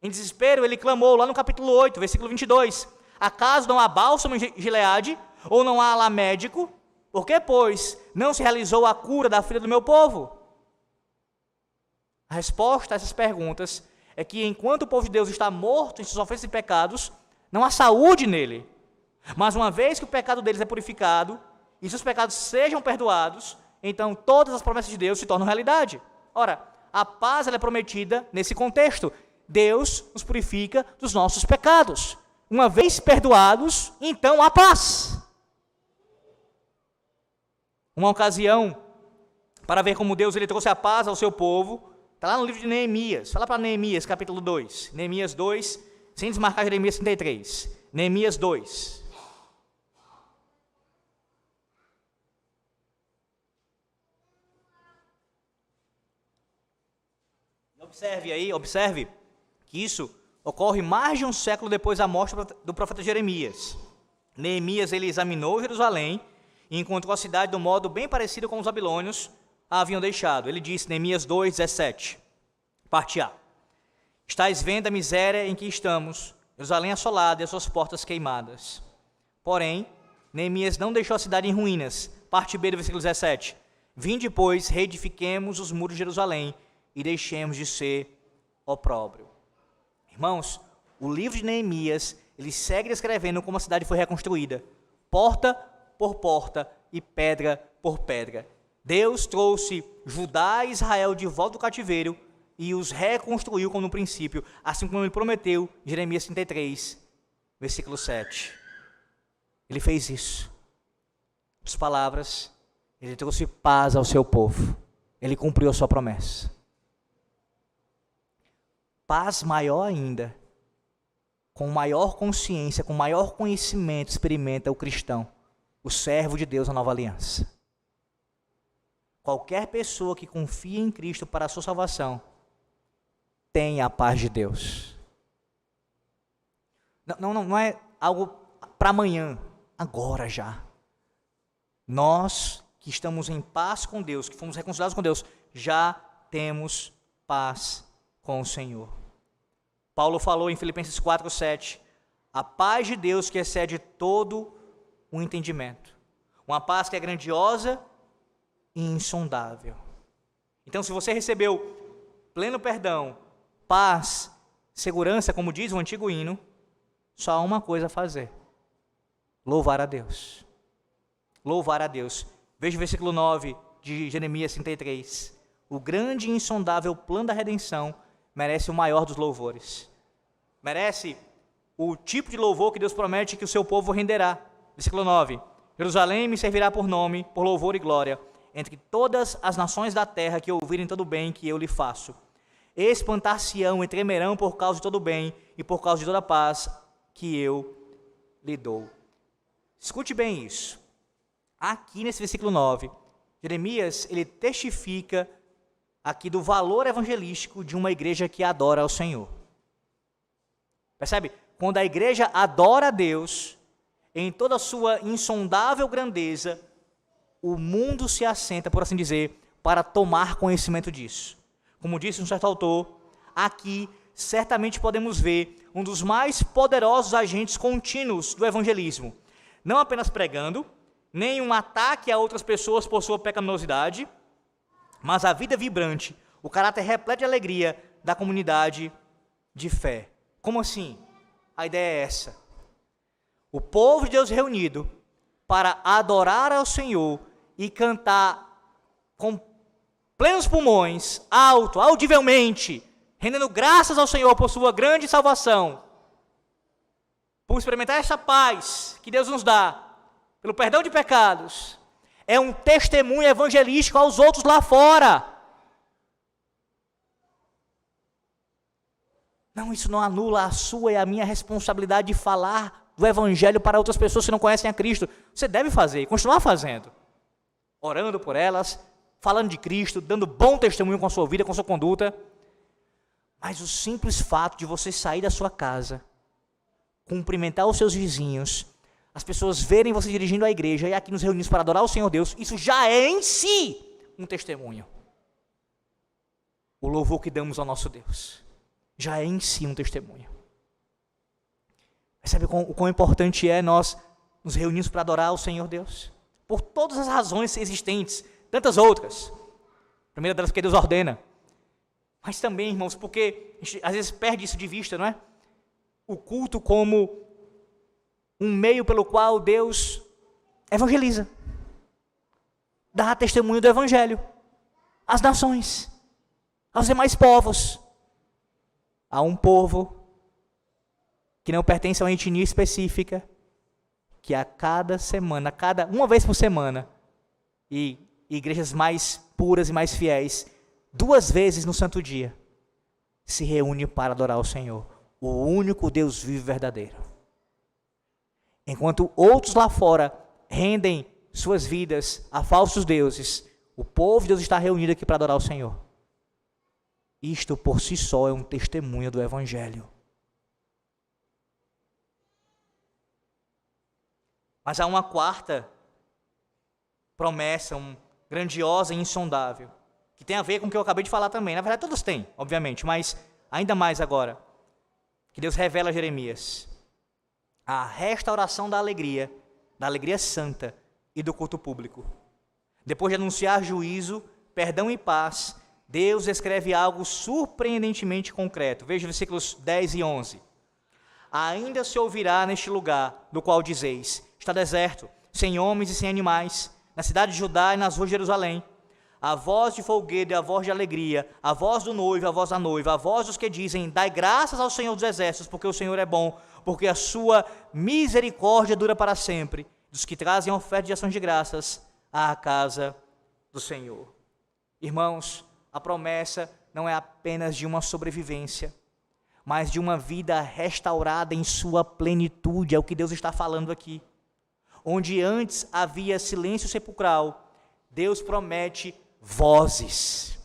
Em desespero ele clamou lá no capítulo 8, versículo 22, acaso não há bálsamo em Gileade, ou não há lá médico? Por que, pois, não se realizou a cura da ferida do meu povo? A resposta a essas perguntas é que enquanto o povo de Deus está morto em suas ofensas e pecados, não há saúde nele. Mas uma vez que o pecado deles é purificado, e seus pecados sejam perdoados, então todas as promessas de Deus se tornam realidade. Ora, a paz ela é prometida nesse contexto. Deus nos purifica dos nossos pecados. Uma vez perdoados, então há paz. Uma ocasião para ver como Deus ele trouxe a paz ao seu povo, está lá no livro de Neemias. Fala para Neemias, capítulo 2. Neemias 2, sem desmarcar Jeremias 33. Neemias 2. Observe que isso ocorre mais de um século depois da morte do profeta Jeremias. Neemias ele examinou Jerusalém e encontrou a cidade do modo bem parecido com os babilônios a haviam deixado. Ele disse, Neemias 2, 17, parte A. Estais vendo a miséria em que estamos, Jerusalém assolada e as suas portas queimadas. Porém, Neemias não deixou a cidade em ruínas. Parte B do versículo 17. Vinde, pois, reedifiquemos os muros de Jerusalém e deixemos de ser opróbrio. Irmãos, o livro de Neemias, ele segue descrevendo como a cidade foi reconstruída, porta por porta e pedra por pedra. Deus trouxe Judá e Israel de volta do cativeiro e os reconstruiu como no princípio, assim como ele prometeu em Jeremias 33, versículo 7. Ele fez isso. As palavras, ele trouxe paz ao seu povo. Ele cumpriu a sua promessa. Paz maior ainda, com maior consciência, com maior conhecimento, experimenta o cristão, o servo de Deus na nova aliança. Qualquer pessoa que confia em Cristo para a sua salvação, tem a paz de Deus. Não é algo para amanhã, agora já. Nós que estamos em paz com Deus, que fomos reconciliados com Deus, já temos paz com o Senhor. Paulo falou em Filipenses 4:7, a paz de Deus que excede todo o entendimento. Uma paz que é grandiosa e insondável. Então, se você recebeu pleno perdão, paz, segurança, como diz o antigo hino, só há uma coisa a fazer: louvar a Deus. Louvar a Deus. Veja o versículo 9 de Jeremias 33. O grande e insondável plano da redenção merece o maior dos louvores. Merece o tipo de louvor que Deus promete que o seu povo renderá. Versículo 9. Jerusalém me servirá por nome, por louvor e glória, entre todas as nações da terra que ouvirem todo o bem que eu lhe faço. Espantar-se-ão e tremerão por causa de todo o bem e por causa de toda a paz que eu lhe dou. Escute bem isso. Aqui nesse versículo 9, Jeremias, ele testifica aqui do valor evangelístico de uma igreja que adora ao Senhor. Percebe? Quando a igreja adora a Deus, em toda a sua insondável grandeza, o mundo se assenta, por assim dizer, para tomar conhecimento disso. Como disse um certo autor, aqui certamente podemos ver um dos mais poderosos agentes contínuos do evangelismo, não apenas pregando, nem um ataque a outras pessoas por sua pecaminosidade, mas a vida vibrante, o caráter repleto de alegria da comunidade de fé. Como assim? A ideia é essa: o povo de Deus reunido para adorar ao Senhor e cantar com plenos pulmões, alto, audivelmente, rendendo graças ao Senhor por sua grande salvação, por experimentar essa paz que Deus nos dá, pelo perdão de pecados, é um testemunho evangelístico aos outros lá fora. Não, isso não anula a sua e a minha responsabilidade de falar do evangelho para outras pessoas que não conhecem a Cristo. Você deve fazer e continuar fazendo, orando por elas, falando de Cristo, dando bom testemunho com a sua vida, com a sua conduta. Mas o simples fato de você sair da sua casa, cumprimentar os seus vizinhos, as pessoas verem você dirigindo a igreja e aqui nos reunimos para adorar o Senhor Deus, isso já é em si um testemunho. O louvor que damos ao nosso Deus já é em si um testemunho. Percebe o quão importante é nós nos reunirmos para adorar o Senhor Deus? Por todas as razões existentes, tantas outras. A primeira delas porque Deus ordena. Mas também, irmãos, porque a gente às vezes perde isso de vista, não é? O culto como um meio pelo qual Deus evangeliza, dá testemunho do evangelho às nações, aos demais povos. Há um povo que não pertence a uma etnia específica, que a cada semana, uma vez por semana, e igrejas mais puras e mais fiéis, 2 vezes no santo dia, se reúne para adorar o Senhor, o único Deus vivo e verdadeiro. Enquanto outros lá fora rendem suas vidas a falsos deuses, o povo de Deus está reunido aqui para adorar o Senhor. Isto por si só é um testemunho do evangelho. Mas há uma quarta promessa, grandiosa e insondável, que tem a ver com o que eu acabei de falar também. Na verdade, todos têm, obviamente, mas ainda mais agora, que Deus revela a Jeremias: a restauração da alegria santa e do culto público. Depois de anunciar juízo, perdão e paz, Deus escreve algo surpreendentemente concreto. Veja os versículos 10 e 11. Ainda se ouvirá neste lugar, do qual dizeis, está deserto, sem homens e sem animais, na cidade de Judá e nas ruas de Jerusalém, a voz de folguedo e a voz de alegria, a voz do noivo, a voz da noiva, a voz dos que dizem, dai graças ao Senhor dos exércitos, porque o Senhor é bom, porque a sua misericórdia dura para sempre, dos que trazem oferta de ações de graças à casa do Senhor. Irmãos, a promessa não é apenas de uma sobrevivência, mas de uma vida restaurada em sua plenitude, é o que Deus está falando aqui. Onde antes havia silêncio sepulcral, Deus promete vozes.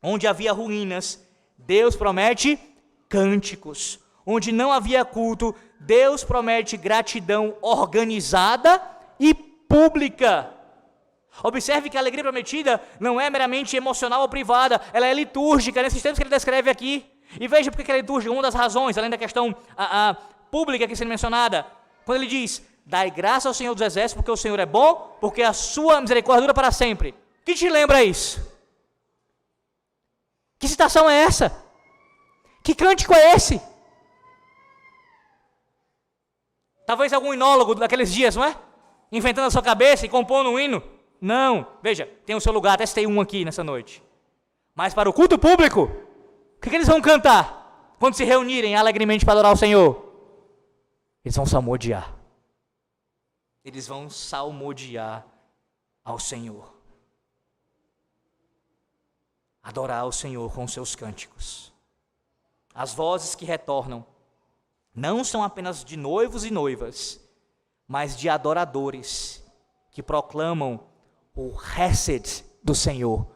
Onde havia ruínas, Deus promete cânticos. Onde não havia culto, Deus promete gratidão organizada e pública. Observe que a alegria prometida não é meramente emocional ou privada, ela é litúrgica, nesses termos que ele descreve aqui. E veja por que é litúrgica, uma das razões, além da questão pública aqui sendo mencionada, quando ele diz, dai graça ao Senhor dos exércitos, porque o Senhor é bom, porque a sua misericórdia dura para sempre. O que te lembra isso? Que citação é essa? Que cântico é esse? Talvez algum inólogo daqueles dias, não é? Inventando a sua cabeça e compondo um hino. Não, veja, tem o seu lugar, até citei um aqui nessa noite. Mas para o culto público, o que eles vão cantar quando se reunirem alegremente para adorar o Senhor? Eles vão salmodiar. Eles vão salmodiar ao Senhor. Adorar o Senhor com seus cânticos. As vozes que retornam não são apenas de noivos e noivas, mas de adoradores que proclamam o Hesed do Senhor,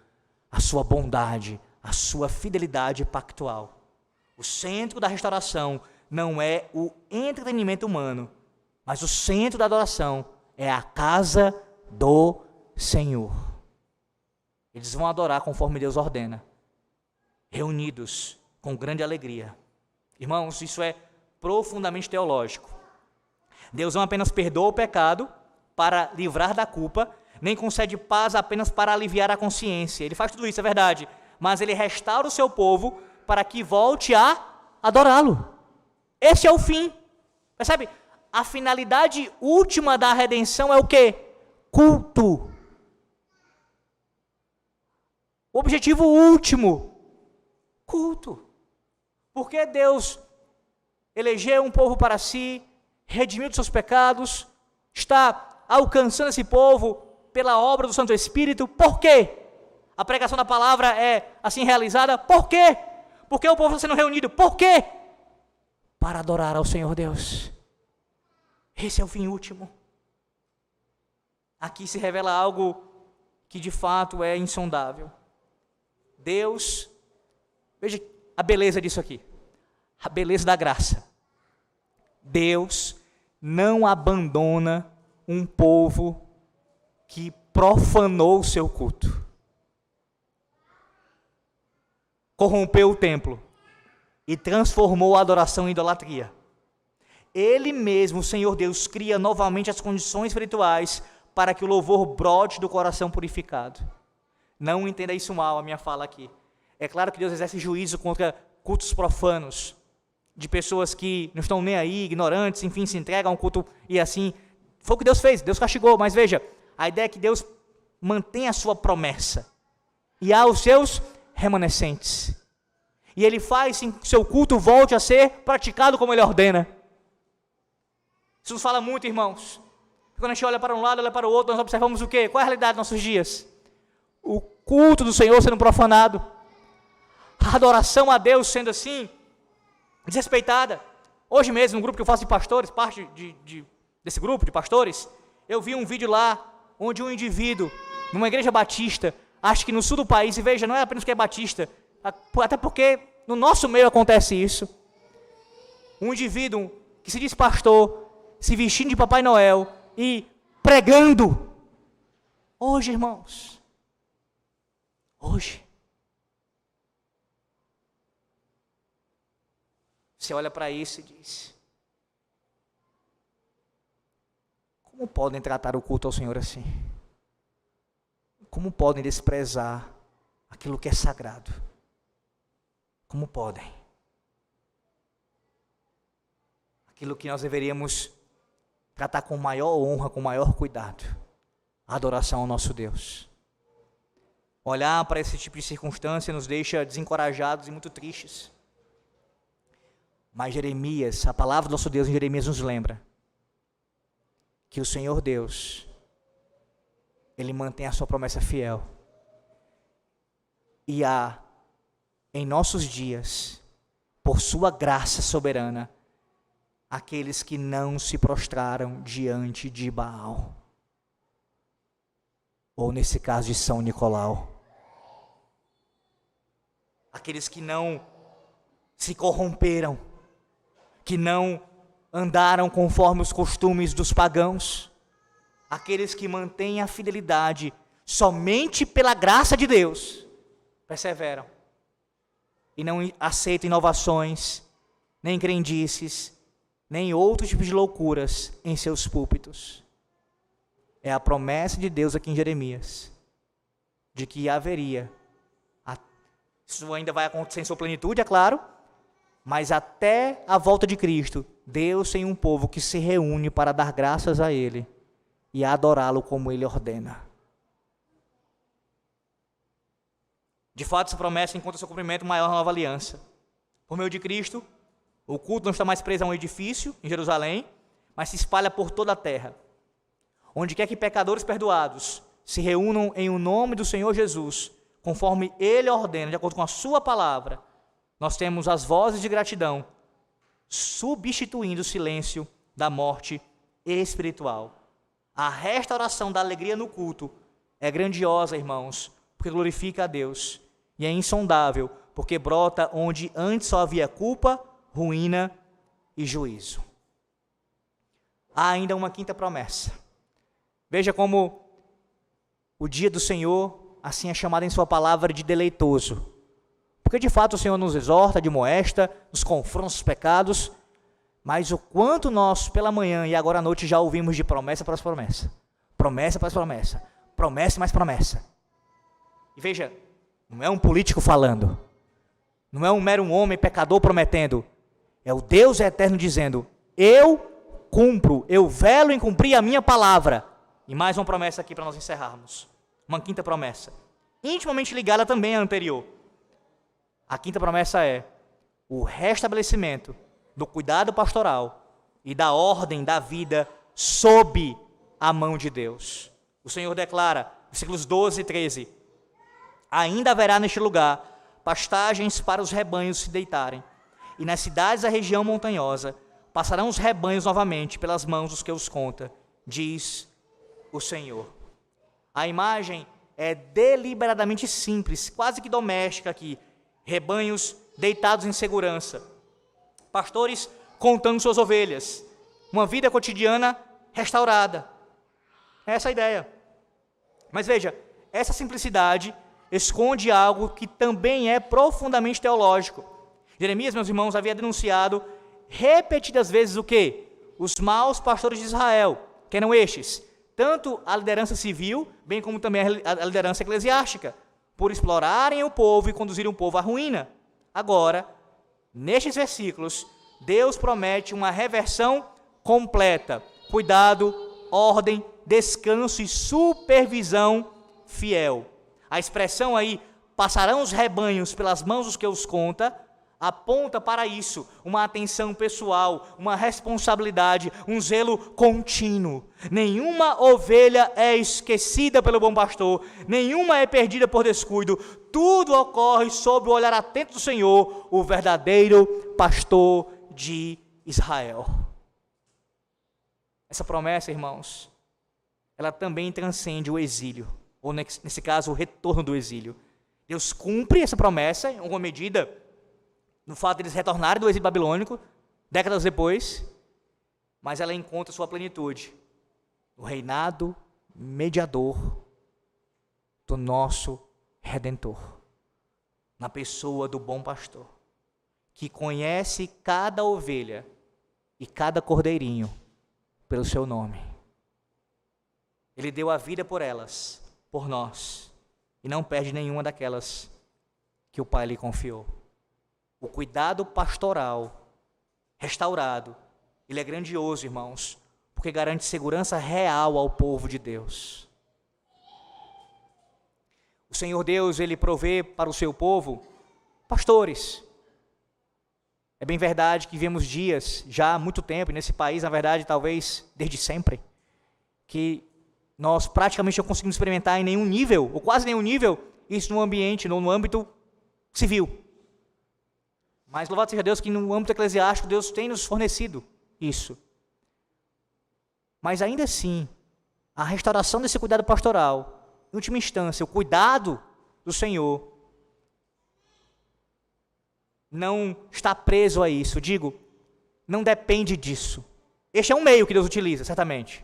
a sua bondade, a sua fidelidade pactual. O centro da restauração não é o entretenimento humano, mas o centro da adoração é a casa do Senhor. Eles vão adorar conforme Deus ordena, reunidos com grande alegria. Irmãos, isso é profundamente teológico. Deus não apenas perdoa o pecado para livrar da culpa, nem concede paz apenas para aliviar a consciência. Ele faz tudo isso, é verdade, mas ele restaura o seu povo para que volte a adorá-lo. Esse é o fim. Percebe? A finalidade última da redenção é o quê? Culto. O objetivo último, culto. Porque Deus elegeu um povo para si, redimiu dos seus pecados, está alcançando esse povo pela obra do Santo Espírito. Por quê? A pregação da palavra é assim realizada. Por quê? Porque o povo está sendo reunido. Por quê? Para adorar ao Senhor Deus. Esse é o fim último. Aqui se revela algo que de fato é insondável. Deus, veja a beleza disso aqui, a beleza da graça. Deus não abandona um povo que profanou o seu culto, corrompeu o templo e transformou a adoração em idolatria. Ele mesmo, o Senhor Deus, cria novamente as condições espirituais para que o louvor brote do coração purificado. Não entenda isso mal, a minha fala aqui. É claro que Deus exerce juízo contra cultos profanos, de pessoas que não estão nem aí, ignorantes, enfim, se entregam a um culto e assim. Foi o que Deus fez, Deus castigou, mas veja, a ideia é que Deus mantém a sua promessa e há os seus remanescentes. E Ele faz que seu culto volte a ser praticado como Ele ordena. Isso nos fala muito, irmãos. Quando a gente olha para um lado, olha para o outro, nós observamos o quê? Qual é a realidade dos nossos dias? O culto do Senhor sendo profanado. A adoração a Deus sendo assim, desrespeitada. Hoje mesmo, no grupo que eu faço de pastores, parte desse grupo de pastores, eu vi um vídeo lá, onde um indivíduo, numa igreja batista, acho que no sul do país, e veja, não é apenas porque é batista, até porque no nosso meio acontece isso. Um indivíduo que se diz pastor, se vestindo de Papai Noel e pregando. Hoje, irmãos, hoje, você olha para isso e diz: como podem tratar o culto ao Senhor assim? Como podem desprezar aquilo que é sagrado. Como podem? Aquilo que nós deveríamos tratar com maior honra, com maior cuidado. A adoração ao nosso Deus. Olhar para esse tipo de circunstância nos deixa desencorajados e muito tristes. Mas Jeremias, a palavra do nosso Deus em Jeremias nos lembra que o Senhor Deus, Ele mantém a sua promessa fiel. E há em nossos dias, por sua graça soberana, aqueles que não se prostraram diante de Baal. Ou nesse caso de São Nicolau. Aqueles que não se corromperam, que não andaram conforme os costumes dos pagãos, aqueles que mantêm a fidelidade somente pela graça de Deus, perseveram, e não aceitam inovações, nem crendices, nem outro tipo de loucuras em seus púlpitos. É a promessa de Deus aqui em Jeremias, de que haveria, isso ainda vai acontecer em sua plenitude, é claro, mas até a volta de Cristo, Deus tem um povo que se reúne para dar graças a Ele e adorá-lo como Ele ordena. De fato, essa promessa encontra seu cumprimento maior na nova aliança. Por meio de Cristo, o culto não está mais preso a um edifício em Jerusalém, mas se espalha por toda a terra. Onde quer que pecadores perdoados se reúnam em o nome do Senhor Jesus, conforme Ele ordena, de acordo com a sua palavra, nós temos as vozes de gratidão, substituindo o silêncio da morte espiritual. A restauração da alegria no culto é grandiosa, irmãos, porque glorifica a Deus, e é insondável, porque brota onde antes só havia culpa, ruína e juízo. Há ainda uma quinta promessa. Veja como o dia do Senhor, assim é chamado em sua palavra de deleitoso. Porque de fato o Senhor nos exorta, admoesta, nos confronta os pecados, mas o quanto nós pela manhã e agora à noite já ouvimos de promessa após promessa. Promessa após promessa. Promessa mais promessa. E veja, não é um político falando. Não é um mero homem pecador prometendo. É o Deus eterno dizendo, eu cumpro, eu velo em cumprir a minha palavra. E mais uma promessa aqui para nós encerrarmos. Uma quinta promessa, intimamente ligada também à anterior. A quinta promessa é o restabelecimento do cuidado pastoral e da ordem da vida sob a mão de Deus. O Senhor declara, versículos 12 e 13, ainda haverá neste lugar pastagens para os rebanhos se deitarem, e nas cidades da região montanhosa passarão os rebanhos novamente pelas mãos dos que os conta, diz o Senhor. A imagem é deliberadamente simples, quase que doméstica aqui. Rebanhos deitados em segurança. Pastores contando suas ovelhas. Uma vida cotidiana restaurada. Essa é a ideia. Mas veja, essa simplicidade esconde algo que também é profundamente teológico. Jeremias, meus irmãos, havia denunciado repetidas vezes o quê? Os maus pastores de Israel, que eram estes, tanto a liderança civil, bem como também a liderança eclesiástica, por explorarem o povo e conduzirem o povo à ruína. Agora, nestes versículos, Deus promete uma reversão completa, cuidado, ordem, descanso e supervisão fiel. A expressão aí, passarão os rebanhos pelas mãos dos que os conta, aponta para isso, uma atenção pessoal, uma responsabilidade, um zelo contínuo. Nenhuma ovelha é esquecida pelo bom pastor, nenhuma é perdida por descuido, tudo ocorre sob o olhar atento do Senhor, o verdadeiro pastor de Israel. Essa promessa, irmãos, ela também transcende o exílio, ou nesse caso, o retorno do exílio. Deus cumpre essa promessa, em alguma medida, no fato de eles retornarem do exílio babilônico, décadas depois, mas ela encontra sua plenitude no reinado mediador do nosso Redentor, na pessoa do bom pastor, que conhece cada ovelha e cada cordeirinho pelo seu nome. Ele deu a vida por elas, por nós, e não perde nenhuma daquelas que o Pai lhe confiou. O cuidado pastoral restaurado, ele é grandioso, irmãos, porque garante segurança real ao povo de Deus. O Senhor Deus, ele provê para o seu povo pastores. É bem verdade que vivemos dias, já há muito tempo, e nesse país, na verdade, talvez desde sempre, que nós praticamente não conseguimos experimentar em nenhum nível, ou quase nenhum nível, isso no ambiente, no âmbito civil. Mas louvado seja Deus que no âmbito eclesiástico Deus tem nos fornecido isso. Mas ainda assim, a restauração desse cuidado pastoral, em última instância, o cuidado do Senhor, não está preso a isso. Digo, não depende disso. Este é um meio que Deus utiliza, certamente.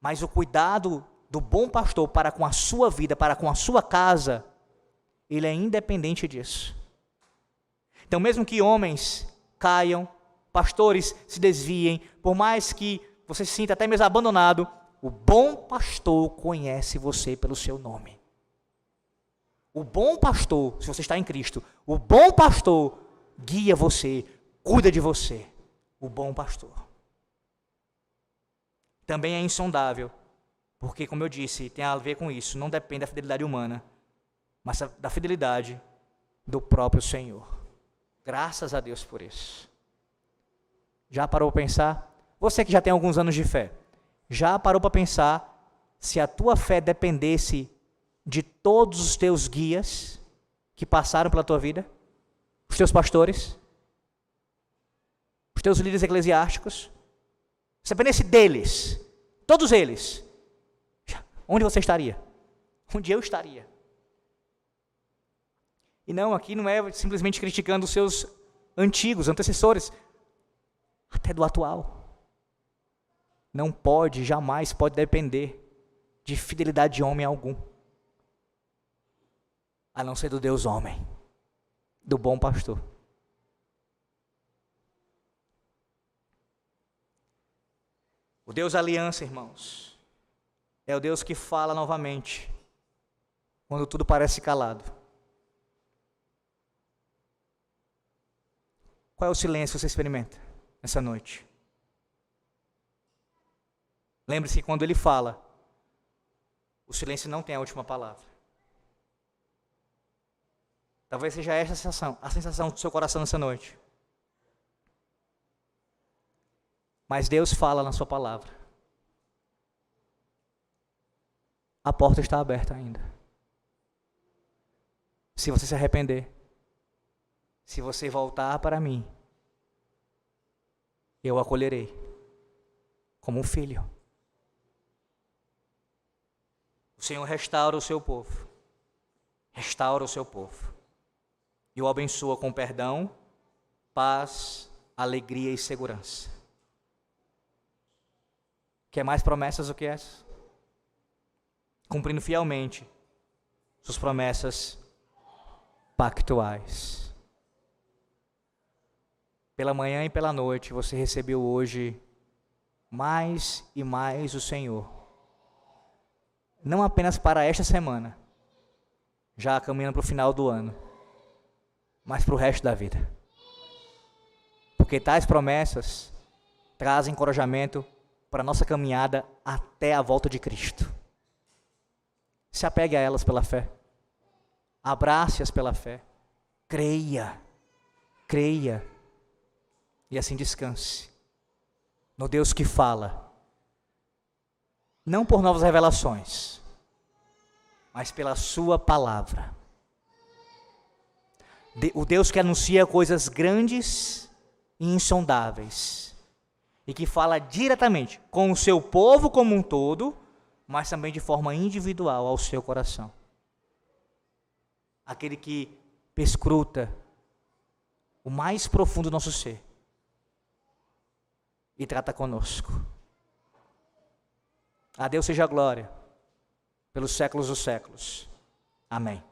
Mas o cuidado do bom pastor para com a sua vida, para com a sua casa, ele é independente disso. Então, mesmo que homens caiam, pastores se desviem, por mais que você se sinta até mesmo abandonado, o bom pastor conhece você pelo seu nome. O bom pastor, se você está em Cristo, o bom pastor guia você, cuida de você. O bom pastor. Também é insondável, porque, como eu disse, tem a ver com isso, não depende da fidelidade humana, mas da fidelidade do próprio Senhor. Graças a Deus por isso. Já parou para pensar? Você que já tem alguns anos de fé, já parou para pensar se a tua fé dependesse de todos os teus guias que passaram pela tua vida? Os teus pastores? Os teus líderes eclesiásticos? Se dependesse deles, todos eles, onde você estaria? Onde eu estaria? E não, aqui não é simplesmente criticando os seus antigos antecessores, até do atual. Não pode, jamais pode depender de fidelidade de homem algum, a não ser do Deus homem, do bom pastor. O Deus da aliança, irmãos, é o Deus que fala novamente, quando tudo parece calado. Qual é o silêncio que você experimenta nessa noite? Lembre-se que quando ele fala, o silêncio não tem a última palavra. Talvez seja essa a sensação do seu coração nessa noite. Mas Deus fala na sua palavra. A porta está aberta ainda. Se você se arrepender, se você voltar para mim, eu o acolherei como um filho. O Senhor restaura o seu povo. Restaura o seu povo. E o abençoa com perdão, paz, alegria e segurança. Quer mais promessas do que essas? Cumprindo fielmente suas promessas pactuais. Pela manhã e pela noite você recebeu hoje mais e mais o Senhor. Não apenas para esta semana, já caminhando para o final do ano, mas para o resto da vida. Porque tais promessas trazem encorajamento para a nossa caminhada até a volta de Cristo. Se apegue a elas pela fé. Abrace-as pela fé. Creia. Creia. E assim descanse no Deus que fala. Não por novas revelações, mas pela sua palavra. O Deus que anuncia coisas grandes e insondáveis. E que fala diretamente com o seu povo como um todo, mas também de forma individual ao seu coração. Aquele que perscruta o mais profundo do nosso ser e trata conosco. A Deus seja a glória pelos séculos dos séculos. Amém.